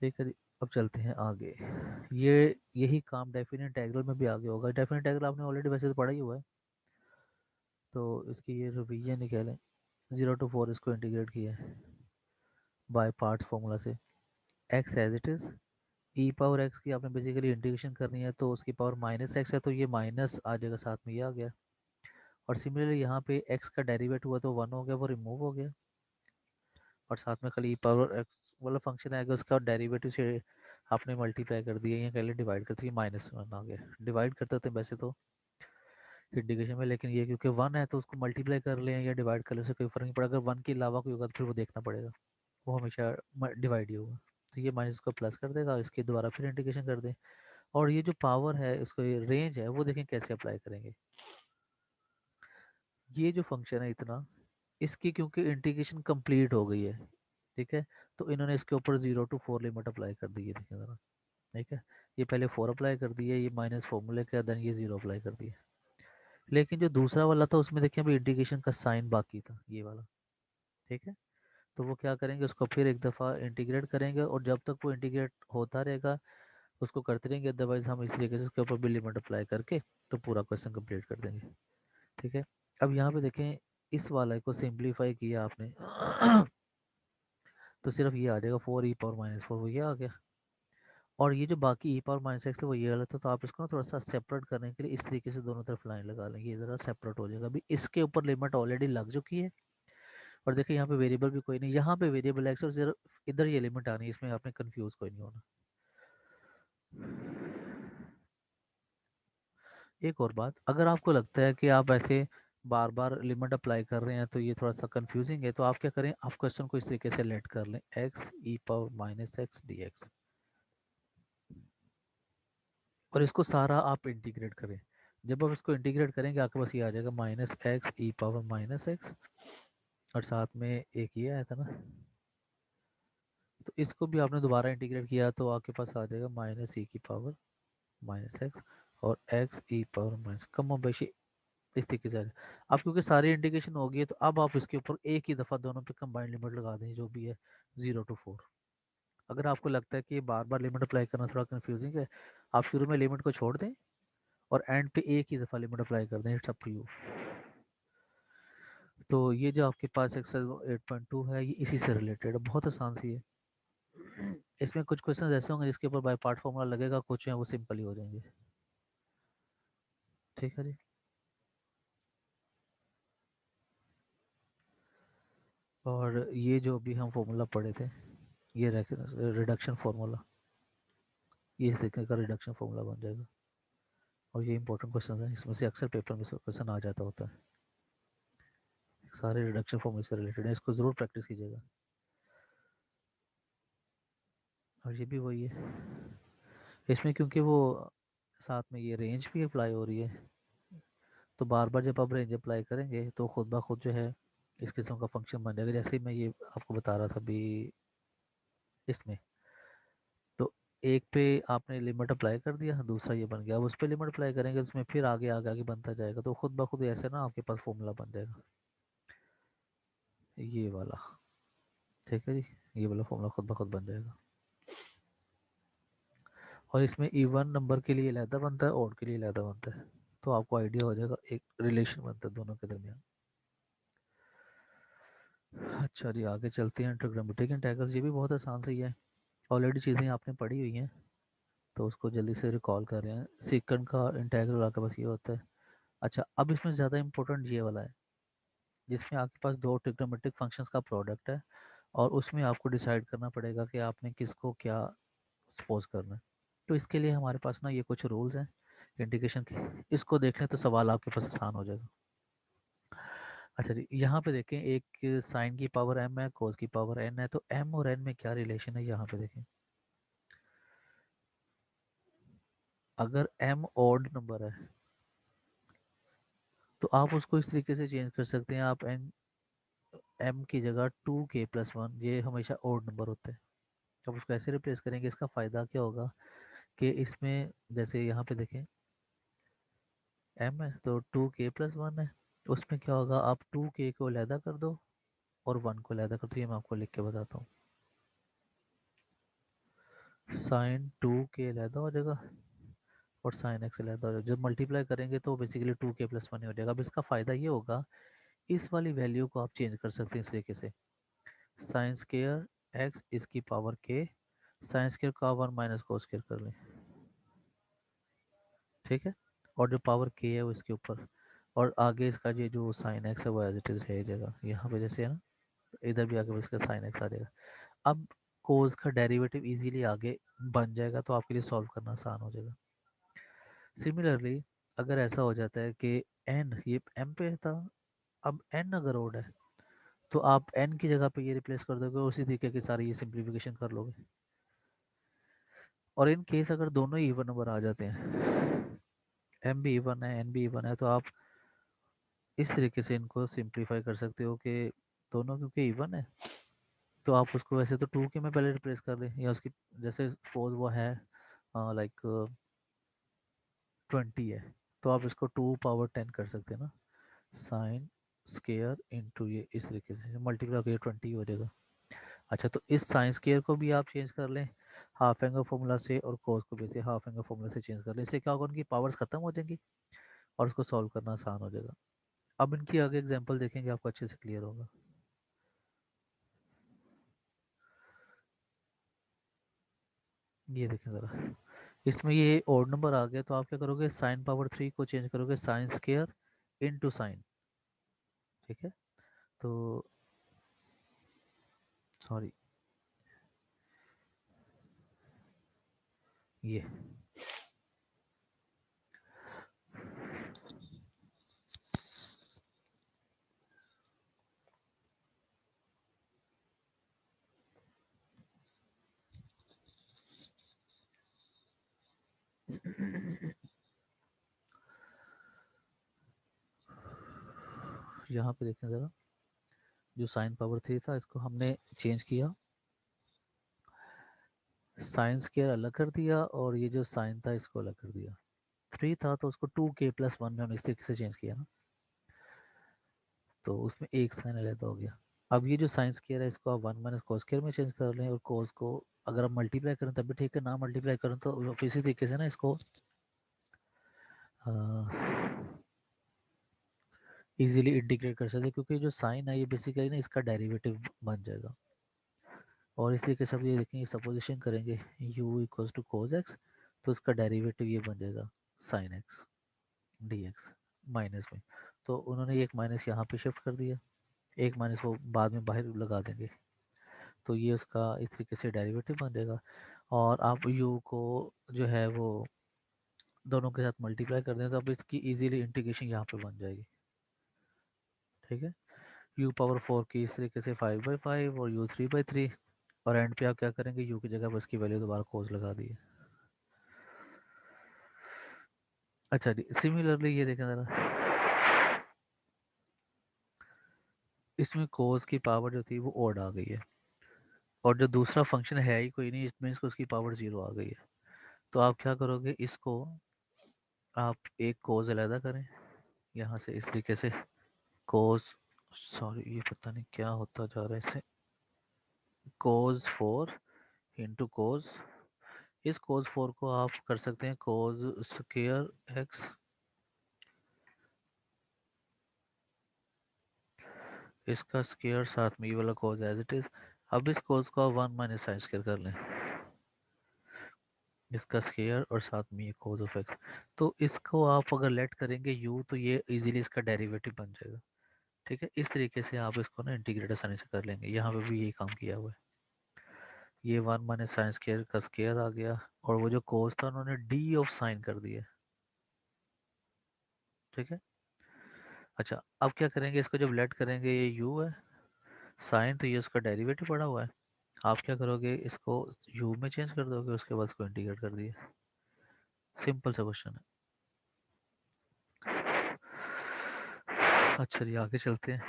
ठीक है जी, अब चलते हैं आगे। ये यही काम डेफिनेट इंटीग्रल में भी आगे होगा। डेफिनेट इंटीग्रल आपने ऑलरेडी वैसे तो पढ़ा ही हुआ है, तो इसकी ये रिवीजन निकालें। 0 to 4 इसको इंटीग्रेट किया है बाय पार्ट्स फार्मूला से, x as it is, e power x की आपने बेसिकली इंटीग्रेशन करनी है, तो उसकी पावर -x है, तो ये माइनस आ जाएगा, साथ में ये आ गया, और सिमिलरली यहाँ पे x का डेरिवेट हुआ तो 1 हो गया, वो रिमूव हो गया, और साथ में खाली ई पावर एक्स वाला फंक्शन आएगा, उसका डेरिवेटिव से आपने मल्टीप्लाई कर दिया या पहले डिवाइड करते ही -1 आ गया। डिवाइड करते होते वैसे तो इंटीग्रेशन में, लेकिन ये क्योंकि 1 है तो उसको मल्टीप्लाई कर लें या डिवाइड कर लें, उससे कोई फ़र्क नहीं पड़ा, अगर 1 के अलावा कोई होगा तो फिर वो देखना पड़ेगा, वो हमेशा डिवाइड ही होगा। तो ये माइनस को प्लस कर देगा, इसके दोबारा फिर इंटीग्रेशन कर दें, और ये जो पावर है इसको, ये रेंज है, वो देखें कैसे अप्लाई करेंगे। ये जो फंक्शन है इतना, इसकी क्योंकि इंटीग्रेशन कंप्लीट हो गई है, ठीक है, तो इन्होंने इसके ऊपर 0 to 4 लिमिट अप्लाई कर दी है, देखें ज़रा। ठीक है, ये पहले 4 अप्लाई कर दिया, ये माइनस फॉर्मूले के देन ये 0 अप्लाई कर दिया, लेकिन जो दूसरा वाला था उसमें देखिए अभी इंटीग्रेशन का साइन बाकी था, ये वाला। ठीक है, तो वो क्या करेंगे, उसको फिर एक दफ़ा इंटीग्रेट करेंगे, और जब तक वो इंटीग्रेट होता रहेगा उसको करते रहेंगे, अदरवाइज हम इस तरीके से उसके ऊपर भी लिमिट अप्लाई करके तो पूरा क्वेश्चन कंप्लीट कर देंगे। ठीक है, अब यहाँ पे देखें, इस वाले को सिंप्लीफाई किया आपने तो सिर्फ ये आ जाएगा 4e⁻⁻⁴, वो ये आ गया, और ये जो बाकी e⁻⁻x है वो ये वाला था, तो आप इसको ना थोड़ा सा सेपरेट करने के लिए इस तरीके से दोनों तरफ लाइन लगा लेंगे, ये ज़रा सेपरेट हो जाएगा। अभी इसके ऊपर लिमिट ऑलरेडी लग चुकी है, और देखिए यहाँ पे वेरिएबल भी कोई नहीं, यहाँ पे वेरिएबल एक्स और सिर्फ इधर ये लिमिट आनी है, इसमें आपने कंफ्यूज कोई नहीं होना। एक और बात, अगर आपको लगता है कि आप ऐसे बार बार लिमिट अप्लाई कर रहे हैं तो ये थोड़ा सा कंफ्यूजिंग है, तो आप क्या करें, आप क्वेश्चन को इस तरीके से लेट कर लें, x e⁻⁻x dx, और इसको सारा आप इंटीग्रेट करें। जब आप इसको इंटीग्रेट करेंगे आपके पास ये आ जाएगा -x e⁻⁻x, और साथ में एक ये आया था ना, तो इसको भी आपने दोबारा इंटीग्रेट किया तो आपके पास आ जाएगा -e⁻⁻x, और x e⁻⁻ कम और बेशी इस तरीके से। अब क्योंकि सारी इंटीग्रेशन हो गई है तो अब आप इसके ऊपर एक ही दफ़ा दोनों पे कंबाइंड लिमिट लगा दें, जो भी है 0 to 4। अगर आपको लगता है कि ये बार बार लिमिट अप्लाई करना थोड़ा कंफ्यूजिंग है, आप शुरू में लिमिट को छोड़ दें और एंड पे एक ही दफ़ा लिमिट अप्लाई कर दें, इट्स अप टू यू। तो ये जो आपके पास एक्सरसाइज 8.2 है ये इसी से रिलेटेड है, बहुत आसान सी है। इसमें कुछ क्वेश्चन ऐसे होंगे जिसके ऊपर बाय पार्ट फॉर्मूला लगेगा, कुछ हैं वो सिंपल ही हो जाएंगे। ठीक है जी। और ये जो भी हम फॉर्मूला पढ़े थे, ये रिडक्शन फार्मूला, ये इस तरीके का रिडक्शन फार्मूला बन जाएगा। और ये इंपॉर्टेंट क्वेश्चन है, इसमें से अक्सर पेपर में क्वेश्चन आ जाता होता है, सारे रिडक्शन फार्मूले से रिलेटेड है, इसको ज़रूर प्रैक्टिस कीजिएगा। और ये भी वही है, इसमें क्योंकि वो साथ में ये रेंज भी अप्लाई हो रही है, तो बार बार जब आप रेंज अप्लाई करेंगे तो खुद ब खुद जो है इस किस्म का फंक्शन बन जाएगा। जैसे मैं ये आपको बता रहा था अभी इसमें, तो एक पे आपने लिमिट अप्लाई कर दिया, दूसरा ये बन गया, अब उस पर लिमिट अप्लाई करेंगे तो उसमें फिर आगे आगे आगे बनता जाएगा, तो खुद ब खुद ऐसे ना आपके पास फॉर्मूला बन जाएगा ये वाला। ठीक है जी, ये वाला फॉर्मूला खुद ब खुद बन जाएगा। और इसमें इवन नंबर के लिए लहदा बनता है, ऑड के लिए लहदा बनता है, तो आपको आइडिया हो जाएगा, एक रिलेशन बनता है दोनों के दरमियान। अच्छा जी, आगे चलते हैं। ट्रिग्नोमेट्रिक इंटीग्रल्स, ये भी बहुत आसान सी है, ऑलरेडी चीज़ें आपने पढ़ी हुई हैं, तो उसको जल्दी से रिकॉल कर रहे हैं। सेकंड का इंटीग्रल आपके पास ये होता है। अच्छा, अब इसमें ज़्यादा इंपॉर्टेंट ये वाला है, जिसमें आपके पास दो ट्रिग्नोमेट्रिक फंक्शंस का प्रोडक्ट है, और उसमें आपको डिसाइड करना पड़ेगा कि आपने किसको क्या सपोज करना है। तो इसके लिए हमारे पास ना ये कुछ रूल्स हैं इंटीग्रेशन के, इसको देख लें तो सवाल आपके पास आसान हो जाएगा। अच्छा जी, यहाँ पे देखें, एक साइन की पावर m है, कोस की पावर n है, तो m और n में क्या रिलेशन है यहाँ पे देखें। अगर m ऑड नंबर है तो आप उसको इस तरीके से चेंज कर सकते हैं, आप n m की जगह 2k+1, ये हमेशा ऑड नंबर होते हैं, अब उसको ऐसे रिप्लेस करेंगे। इसका फ़ायदा क्या होगा कि इसमें जैसे यहाँ पे देखें m है तो 2k+1 है, उसमें क्या होगा, आप 2k को अलहदा कर दो और 1 को अलहदा कर दो, ये मैं आपको लिख के बताता हूँ। साइन 2k अलहदा हो जाएगा और साइन एक्स अलहदा हो जाएगा, जब मल्टीप्लाई करेंगे तो बेसिकली 2k+1 ही हो जाएगा। अब इसका फ़ायदा ये होगा, इस वाली वैल्यू को आप चेंज कर सकते हैं इस तरीके से, साइन स्केयर एक्स इसकी पावर के, साइन स्केयर का 1 माइनस को स्केयर कर लें, ठीक है, और जो पावर के है वो इसके ऊपर, और आगे इसका ये जो साइन एक्स है वो एज इट इज़ रह जाएगा यहाँ पे जैसे है ना, इधर भी आगे इसका साइन एक्स आ जाएगा। अब कोस का डेरिवेटिव इजीली आगे बन जाएगा, तो आपके लिए सॉल्व करना आसान हो जाएगा। सिमिलरली अगर ऐसा हो जाता है कि एन ये एम पे था, अब एन अगर ओड है तो आप एन की जगह पे ये रिप्लेस कर दोगे, उसी तरीके की सारी ये सिंप्लीफिकेशन कर लोगे। और इन केस अगर दोनों ही इवन नंबर आ जाते हैं, एम भी इवन है एन भी इवन है, तो आप इस तरीके से इनको सिंप्लीफाई कर सकते हो कि दोनों क्योंकि इवन है, तो आप उसको वैसे तो 2 के में पहले रिप्लेस कर लें, या उसकी जैसे सपोज वो है लाइक 20 है, तो आप इसको 2 पावर 10 कर सकते हैं ना, साइन स्केयर इंटू ये इस तरीके से मल्टीप्लाई करके 20 हो जाएगा। अच्छा, तो इस साइन स्केयर को भी आप चेंज कर लें हाफ एंगल फार्मूला से, और कोस को भी ऐसे हाफ एंगल फार्मूला से चेंज कर लें, इससे क्या होगा, उनकी पावर्स खत्म हो जाएंगी और उसको सॉल्व करना आसान हो जाएगा। अब इनकी आगे एग्जांपल देखेंगे, आपको अच्छे से क्लियर होगा। ये देखें ज़रा, इसमें ये ओड नंबर आ गया, तो आप क्या करोगे, साइन पावर 3 को चेंज करोगे साइन स्केयर इनटू साइन, ठीक है, तो सॉरी ये यहाँ पे देखें ज़रा, जो साइन पावर 3 था इसको हमने चेंज किया, साइन स्केयर अलग कर दिया, और ये जो साइन था इसको अलग कर दिया। 3 था तो उसको 2k+1 में हमने इस तरीके से चेंज किया ना, तो उसमें एक साइन अलग हो गया। अब ये जो साइन स्केयर है इसको आप 1 माइनस कोस स्केयर में चेंज कर लें, और कोस को अगर आप मल्टीप्लाई करें तब भी ठीक है, ना मल्टीप्लाई करें तो इसी तरीके से ना इसको इजीली इंटीग्रेट कर सकते हैं, क्योंकि जो साइन है ये बेसिकली ना इसका डेरिवेटिव बन जाएगा। और इस तरीके से आप ये देखेंगे, सपोजिशन करेंगे u equals to cos x, तो इसका डेरिवेटिव ये बन जाएगा sine x d x minus में, तो उन्होंने एक माइनस यहाँ पे शिफ्ट कर दिया एक माइनस वो बाद में बाहर लगा देंगे, तो ये उसका इस तरीके से डेरिवेटिव बन जाएगा। और आप यू को जो है वो दोनों के साथ मल्टीप्लाई कर दें तो अब इसकी इजीली इंटीग्रेशन यहाँ पे बन जाएगी। ठीक है, यू पावर 4 की इस तरीके से 5/5 और यू 3/3, और एंड पे आप क्या करेंगे, यू की जगह पर इसकी वैल्यू दोबारा कोस लगा दी है। अच्छा जी, सिमिलरली ये देखें ज़रा, इसमें कोस की पावर जो थी वो ओड आ गई है, और जो दूसरा फंक्शन है ही कोई नहीं, इट मीन्स उसकी पावर 0 आ गई है। तो आप क्या करोगे, इसको आप एक कोस अलहदा करें यहाँ से इस तरीके से, कोस, सॉरी ये पता नहीं क्या होता जा रहा है इससे, कोस 4 इंटू कोस, इस कोस 4 को आप कर सकते हैं कोस स्क्वायर एक्स, इसका स्क्वायर साथ में ये वाला कोस एज इट इज। अब इस कोस को आप 1 माइनस साइन स्क्वायर कर लें, इसका स्क्वायर और साथ में ये कोस ऑफ एक्स। तो इसको आप अगर लेट करेंगे यू तो ये इजीली इसका डेरिवेटिव बन जाएगा। ठीक है, इस तरीके से आप इसको ना इंटीग्रेट आसानी से कर लेंगे। यहाँ पे भी यही काम किया हुआ है, ये 1 माइनस साइन स्क्वायर का स्क्वायर आ गया, और वो जो कोस था उन्होंने डी ऑफ साइन कर दिया। ठीक है, अच्छा अब क्या करेंगे, इसको जब लेट करेंगे, ये यू है, साइन तो ये उसका डेरिवेटिव पड़ा हुआ है, आप क्या करोगे, इसको यू में चेंज कर दोगे, उसके बाद इसको इंटीग्रेट कर दिए। सिंपल सा क्वेश्चन है। अच्छा जी, आगे चलते हैं।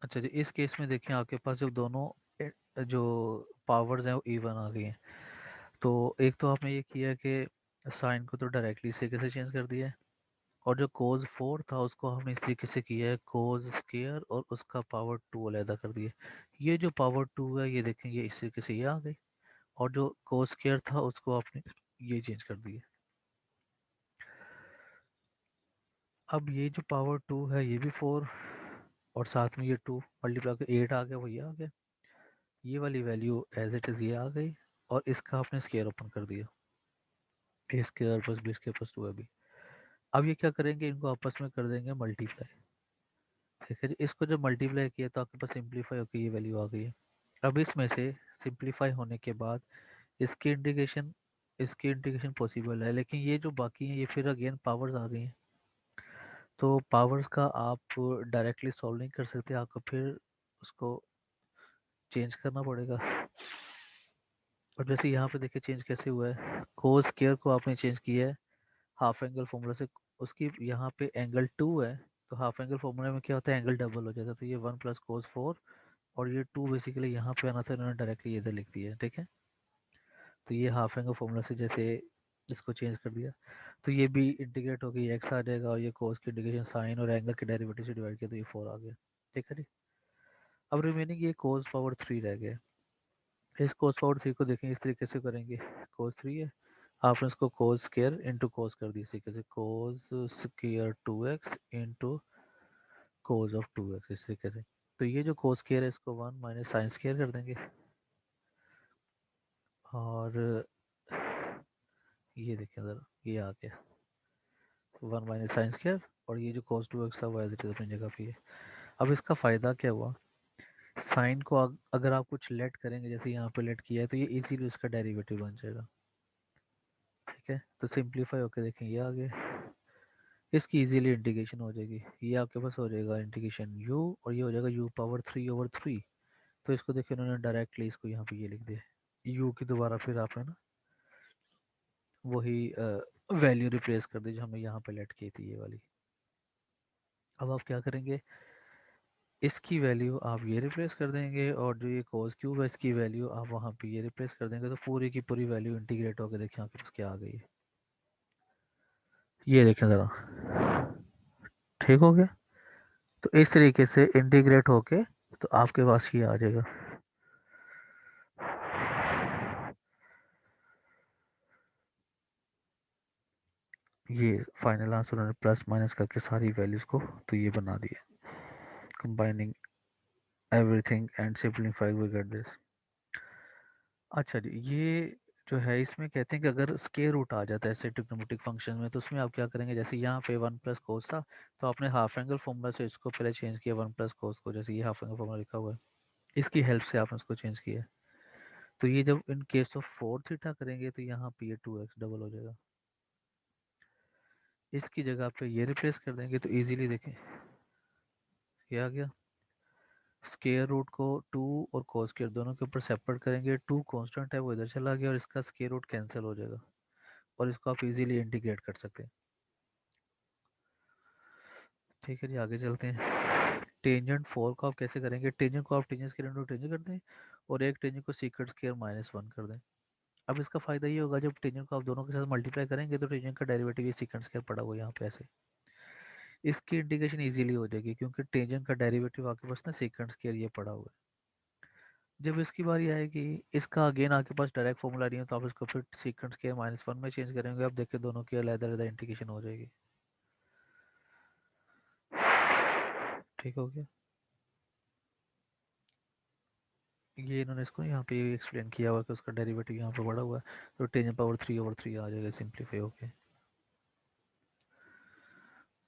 अच्छा जी, इस केस में देखिए आपके पास जब दोनों जो पावर्स हैं वो इवन आ गई हैं, तो एक तो आपने ये किया कि साइन को तो डायरेक्टली इस तरीके से चेंज कर दिया है, और जो कोज 4 था उसको हमने इस तरीके से किया है कोज स्क्वायर और उसका पावर 2 अलहदा कर दिया। ये जो पावर 2 है ये देखें, ये इस तरीके से ये आ गई, और जो कोज स्क्वायर था उसको आपने ये चेंज कर दिया। अब ये जो पावर 2 है ये भी 4, और साथ में ये 2 मल्टीप्लाई के 8 आ गया, वो ये आ गया, ये वाली वैल्यू एज इट इज़ ये आ गई, और इसका आपने स्क्वायर ओपन कर दिया, A square plus B square plus 2 A B. अब ये क्या करेंगे, इनको आपस में कर देंगे मल्टीप्लाई। ठीक है जी, इसको जब मल्टीप्लाई किया तो आपके पास सिंप्लीफाई होकर ये वैल्यू आ गई है। अब इसमें से सिंप्लीफाई होने के बाद इसकी इंटीग्रेशन, इसकी इंटीग्रेशन पॉसिबल है, लेकिन ये जो बाकी हैं ये फिर अगेन पावर्स आ गई हैं, तो पावर्स का आप डायरेक्टली सॉल्व नहीं कर सकते, आपको फिर उसको चेंज करना पड़ेगा। और जैसे यहाँ पे देखिए चेंज कैसे हुआ है, कोस स्क्वायर को आपने चेंज किया है हाफ एंगल फॉर्मूला से, उसकी यहाँ पे एंगल 2 है, तो हाफ एंगल फॉर्मूला में क्या होता है, एंगल डबल हो जाता है, तो ये 1 प्लस कोस 4, और ये 2 बेसिकली यहाँ पे आना था, इन्होंने डायरेक्टली इधर लिख दिया है। ठीक है, तो ये हाफ एंगल फॉर्मूला से जैसे इसको चेंज कर दिया, तो ये भी इंटीग्रेट हो गई, एक्स आ जाएगा, और ये कोस की इंटीग्रेशन साइन और एंगल के डेरिवेटिव से डिवाइड किया तो ये 4 आ गया। ठीक है जी, अब रिमेनिंग ये कोस पावर 3 रह गया। इस कोस पावर 3 को देखेंगे इस तरीके से करेंगे, कोस 3 है, आपने इसको कोस स्क्वायर इंटू कोस कर दिया, इस तरीके से cos square 2x into cos of 2x, इस तरीके से। तो ये जो कोस स्क्वायर है इसको 1 माइनस साइन स्क्वायर कर देंगे, और ये देखिए ज़रा, ये आ गया 1 माइनस साइन स्क्वायर, और ये जो कोस 2x था वो एज इट इज अपनी जगह पे है। अब इसका फ़ायदा क्या हुआ, साइन को अगर आप कुछ लेट करेंगे, जैसे यहाँ पे लेट किया है, तो ये इजीली उसका डेरिवेटिव बन जाएगा। ठीक है, तो सिंप्लीफाई होकर देखें ये आ गया, इसकी इजीली इंटीग्रेशन हो जाएगी, ये आपके पास हो जाएगा इंटीग्रेशन यू, और ये हो जाएगा यू पावर 3/3। तो इसको देखिए उन्होंने डायरेक्टली इसको यहाँ पे ये लिख दिया, यू की दोबारा फिर आपने ना वही वैल्यू रिप्लेस कर दी जो हमने यहाँ पे लेट की थी, ये वाली। अब आप क्या करेंगे, इसकी वैल्यू आप ये रिप्लेस कर देंगे, और जो ये कोस क्यूब है इसकी वैल्यू आप वहाँ पे ये रिप्लेस कर देंगे, तो पूरी की पूरी वैल्यू इंटीग्रेट होकर देखिए आपके पास क्या आ गई है, ये देखें ज़रा, ठीक हो गया। तो इस तरीके से इंटीग्रेट होके तो आपके पास ये आ जाएगा। ये फाइनल आंसर उन्होंने प्लस माइनस करके सारी वैल्यूज़ को तो ये बना दिया, combining everything and simplify we get this. अच्छा जी, ये जो है इसमें कहते हैं कि अगर स्क्वायर रूट आ जाता है ऐसे ट्रिग्नोमेट्रिक फंक्शन में, तो उसमें आप क्या करेंगे, जैसे यहाँ पे वन प्लस कोस था, तो आपने हाफ एंगल फॉर्मूला से इसको पहले चेंज किया वन प्लस कोस को, जैसे ये हाफ एंगल फॉर्मूला लिखा हुआ है, इसकी हेल्प से आपने उसको चेंज किया है। तो ये जब in case of four theta करेंगे तो यहाँ पे ये 2x डबल हो जाएगा, इसकी जगह पे ये रिप्लेस कर देंगे तो इजीली देखें क्या आ गया, स्केयर रूट को 2 और कोस स्केयर दोनों के ऊपर सेपरेट करेंगे, 2 कांस्टेंट है वो इधर चला गया और इसका स्केयर रूट कैंसिल हो जाएगा, और इसको आप इजीली इंटीग्रेट कर सकते हैं। ठीक है जी, आगे चलते हैं। टेंजेंट 4 को आप कैसे करेंगे, टेंजेंट को आप टेंजेंट स्केयर इंटू टेंजेंट कर दें और एक टेंजेंट को सीकेंट स्केयर -1 कर दें। अब इसका फ़ायदा ये होगा, जब टेंजेंट को आप दोनों के साथ मल्टीप्लाई करेंगे तो टेंजेंट का डेरिवेटिव ये सीकेंट स्केयर पड़ा हुआ है यहाँ पे ऐसे, इसकी इंटीग्रेशन इजीली हो जाएगी क्योंकि टेंजेंट का डेरिवेटिव आपके पास ना सेकंड स्केयर ये पड़ा हुआ है। जब इसकी बारी आएगी, इसका अगेन आपके पास डायरेक्ट फॉर्मूला नहीं है, तो आप इसको फिर सेकंड स्केयर -1 में चेंज करेंगे, आप देखिए दोनों की अलग-अलग इंटीग्रेशन हो जाएगी। ठीक हो गया, ये इन्होंने इसको यहाँ पे एक्सप्लेन किया हुआ है कि उसका डेरिवेटिव यहाँ पे बढ़ा हुआ है, तो टेन पावर 3/3 आ जाएगा सिंप्लीफाई होके।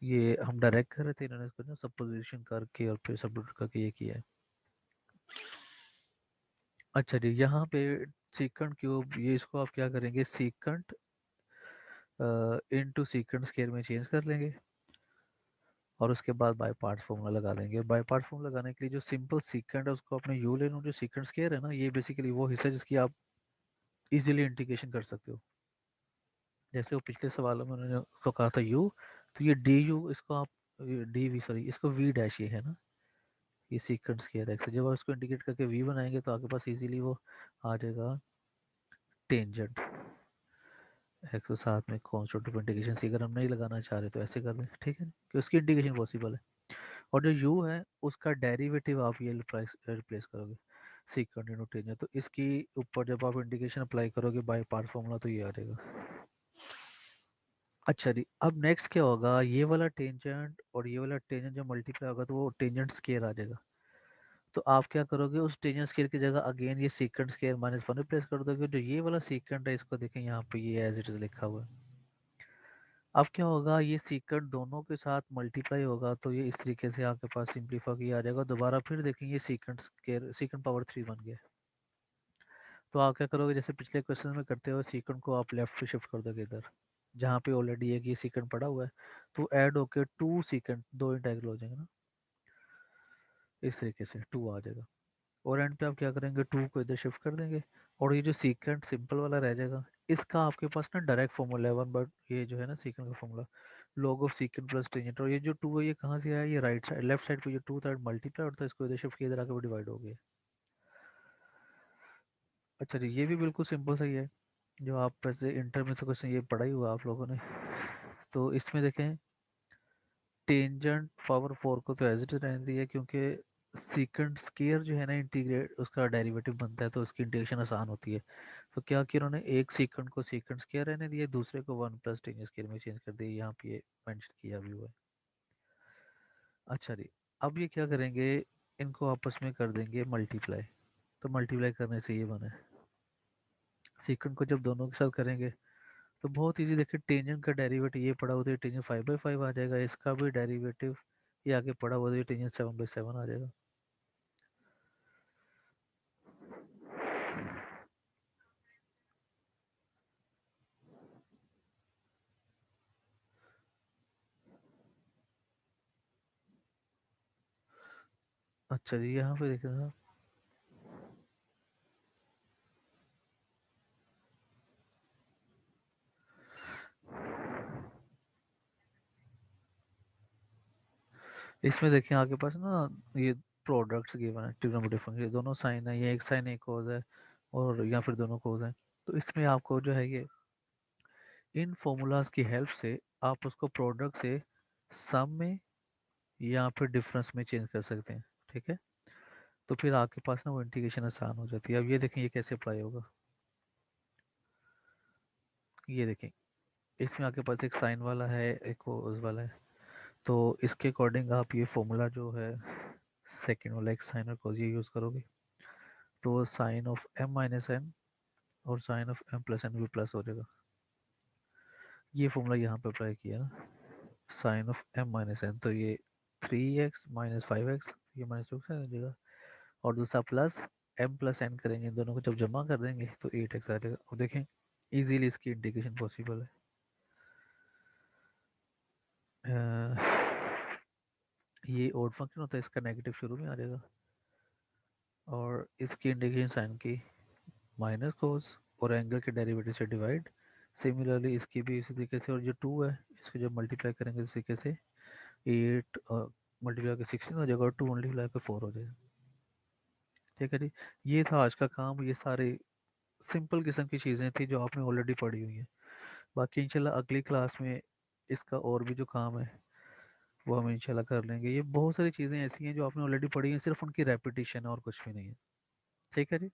ये हम डायरेक्ट कर रहे थे, इन्होंने इसको ना सपोजिशन करके और फिर सब्स्टिट्यूट करके ये किया है। अच्छा जी, यहाँ पे सीकंट क्यूब, ये इसको आप क्या करेंगे, सीकंट इनटू सीकंट स्क्वायर में चेंज कर लेंगे और उसके बाद बाय पार्ट फॉर्मूला लगा देंगे। बाय पार्ट फॉर्मूला लगाने के लिए जो सिंपल सीकंट है उसको अपने यू ले लो, जो सीकंट स्क्वायर है ना, ये बेसिकली वो हिस्सा जिसकी आप इजीली इंटीग्रेशन कर सकते हो। जैसे वो पिछले सवालों में उन्होंने उसको कहा था यू, तो ये डी यू, इसको आप डी वी, सॉरी इसको वी डैश ये है ना, ये सीक्वेंस स्क्वायर एक्स, जब आप इसको इंटीग्रेट करके वी बनाएंगे तो आपके पास इजीली वो आ जाएगा टेंजेंट एक्स के साथ में कॉन्स्टेंट ऑफ इंटीग्रेशन सी, अगर हम नहीं लगाना चाह रहे तो ऐसे कर दें, ठीक है कि उसकी इंटीग्रेशन पॉसिबल है। और जो यू है उसका डेरिवेटिव आप ये रिप्लेस करोगे सीक्वेंट इनटू टेंजेंट, तो इसकी ऊपर जब आप इंटीग्रेशन अप्लाई करोगे बाय पार्ट फॉर्मूला तो ये आ जाएगा। अच्छा जी, अब नेक्स्ट क्या होगा, ये वाला टेंजेंट और ये वाला टेंजेंट जब मल्टीप्लाई होगा तो वो टेंजेंट स्केयर आ जाएगा। तो आप क्या करोगे, उस टेंजेंट स्केयर की जगह अगेन ये सीकेंट स्केयर -1 रिप्लेस कर दोगे, जो ये वाला सीकेंट है इसको देखें यहाँ पे ये एज इट इज लिखा हुआ है। अब क्या होगा, ये सीकेंट दोनों के साथ मल्टीप्लाई होगा तो ये इस तरीके से आपके पास सिंप्लीफाई किया आ जाएगा, दोबारा फिर देखेंगे सीकेंट स्केयर सीकेंट पावर 3 बन गया। तो आप क्या करोगे, जैसे पिछले क्वेश्चन में करते हुए सीकेंट को आप लेफ्ट पे शिफ्ट कर दोगे इधर, जहाँ पे ऑलरेडी एक ये सीकेंट पड़ा हुआ है, तो ऐड होके 2 सीकेंट, दो इंटेग्रल हो जाएंगे ना, इस तरीके से 2 आ जाएगा। और एंड पे आप क्या करेंगे, 2 को इधर शिफ्ट कर देंगे और ये जो सीकेंट सिंपल वाला रह जाएगा, इसका आपके पास ना डायरेक्ट फॉर्मूला है 1, बट ये जो है ना सीकेंट का formula log of secant plus tangent, और ये जो 2 है ये कहाँ से आया, ये राइट साइड लेफ्ट साइड पे जो 2 था मल्टीप्लाई और था, इसको इधर शिफ्ट किया, इधर आके वो डिवाइड हो गया। अच्छा जी, ये भी बिल्कुल सिंपल सही है, जो आप वैसे इंटर में तो क्वेश्चन ये पढ़ा ही हुआ आप लोगों ने। तो इसमें देखें, टेंजेंट पावर 4 को तो एज इट इज रहने दिया क्योंकि सीकेंट स्केयर जो है ना इंटीग्रेट उसका डेरिवेटिव बनता है तो उसकी इंटीग्रेशन आसान होती है। तो क्या किया उन्होंने, एक सीकेंट को सीकेंट स्केयर रहने दिया, दूसरे को 1 प्लस टेंजेंट स्केयर में चेंज कर दिया, यहाँ पे ये मेंशन किया भी हुआ है। अच्छा जी, अब ये क्या करेंगे, इनको आपस में कर देंगे मल्टीप्लाई, तो मल्टीप्लाई करने से ये बना है, सीकेंट को जब दोनों के साथ करेंगे तो बहुत इजी, देखिए टेंजेंट का डेरिवेटिव ये पड़ा हुआ है, टेंजेंट 5/5 आ जाएगा, इसका भी डेरिवेटिव ये आगे पड़ा हुआ है, टेंजेंट 7/7 आ जाएगा। अच्छा जी, यहाँ पे देखिए ना, इसमें देखिए आपके पास ना ये प्रोडक्ट्स गिवन है, ट्रिग्नोमेट्रिक फंक्शन, ये दोनों साइन है, ये एक साइन एक कोस है और या फिर दोनों कोस है, तो इसमें आपको जो है ये इन फॉर्मूलाज की हेल्प से आप उसको प्रोडक्ट से सम में या फिर डिफरेंस में चेंज कर सकते हैं। ठीक है, तो फिर आपके पास ना वो इंटीग्रेशन आसान हो जाती है। अब ये देखें ये कैसे अप्लाई होगा, ये देखें इसमें आपके पास एक साइन वाला है एक कोस वाला है, तो इसके अकॉर्डिंग आप ये फॉर्मूला जो है सेकेंड वाला एक साइन और कोस ये यूज़ करोगे, तो साइन ऑफ m - n और sine of m plus n भी प्लस हो जाएगा। ये फॉर्मूला यहाँ पे अप्लाई किया ना, sine of m minus n, तो ये 3x माइनस 5x, ये माइनस 2 हो जाएगा। और दूसरा प्लस एम प्लस एन करेंगे, इन दोनों को जब जमा कर देंगे तो 8x आ जाएगा। और देखें इजीली इसकी इंटीग्रेशन पॉसिबल है। ये ओड फंक्शन होता है, इसका नेगेटिव शुरू में आ जाएगा, और इसकी इंटीग्रेशन साइन की माइनस कोस और एंगल के डेरिवेटिव से डिवाइड। सिमिलरली इसकी भी इसी तरीके से, और जो 2 है इसको जब मल्टीप्लाई करेंगे इस तरीके से 8 मल्टीप्लाई कर 16 हो जाएगा, और 2 मल्टीप्लाई कर 4 हो जाएगा। ठीक है जी, ये था आज का काम। ये सारे सिंपल किस्म की चीज़ें थी जो आपने ऑलरेडी पढ़ी हुई हैं। बाकी इंशाल्लाह अगली क्लास में इसका और भी जो काम है वो हम इंशाल्लाह कर लेंगे। ये बहुत सारी चीज़ें ऐसी हैं जो आपने ऑलरेडी पढ़ी हैं, सिर्फ उनकी रेपिटेशन है और कुछ भी नहीं है। ठीक है जी,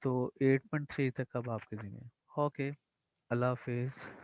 तो 8.3 तक अब आपके ज़िम्मे। ओके, अल्लाह हाफिज़।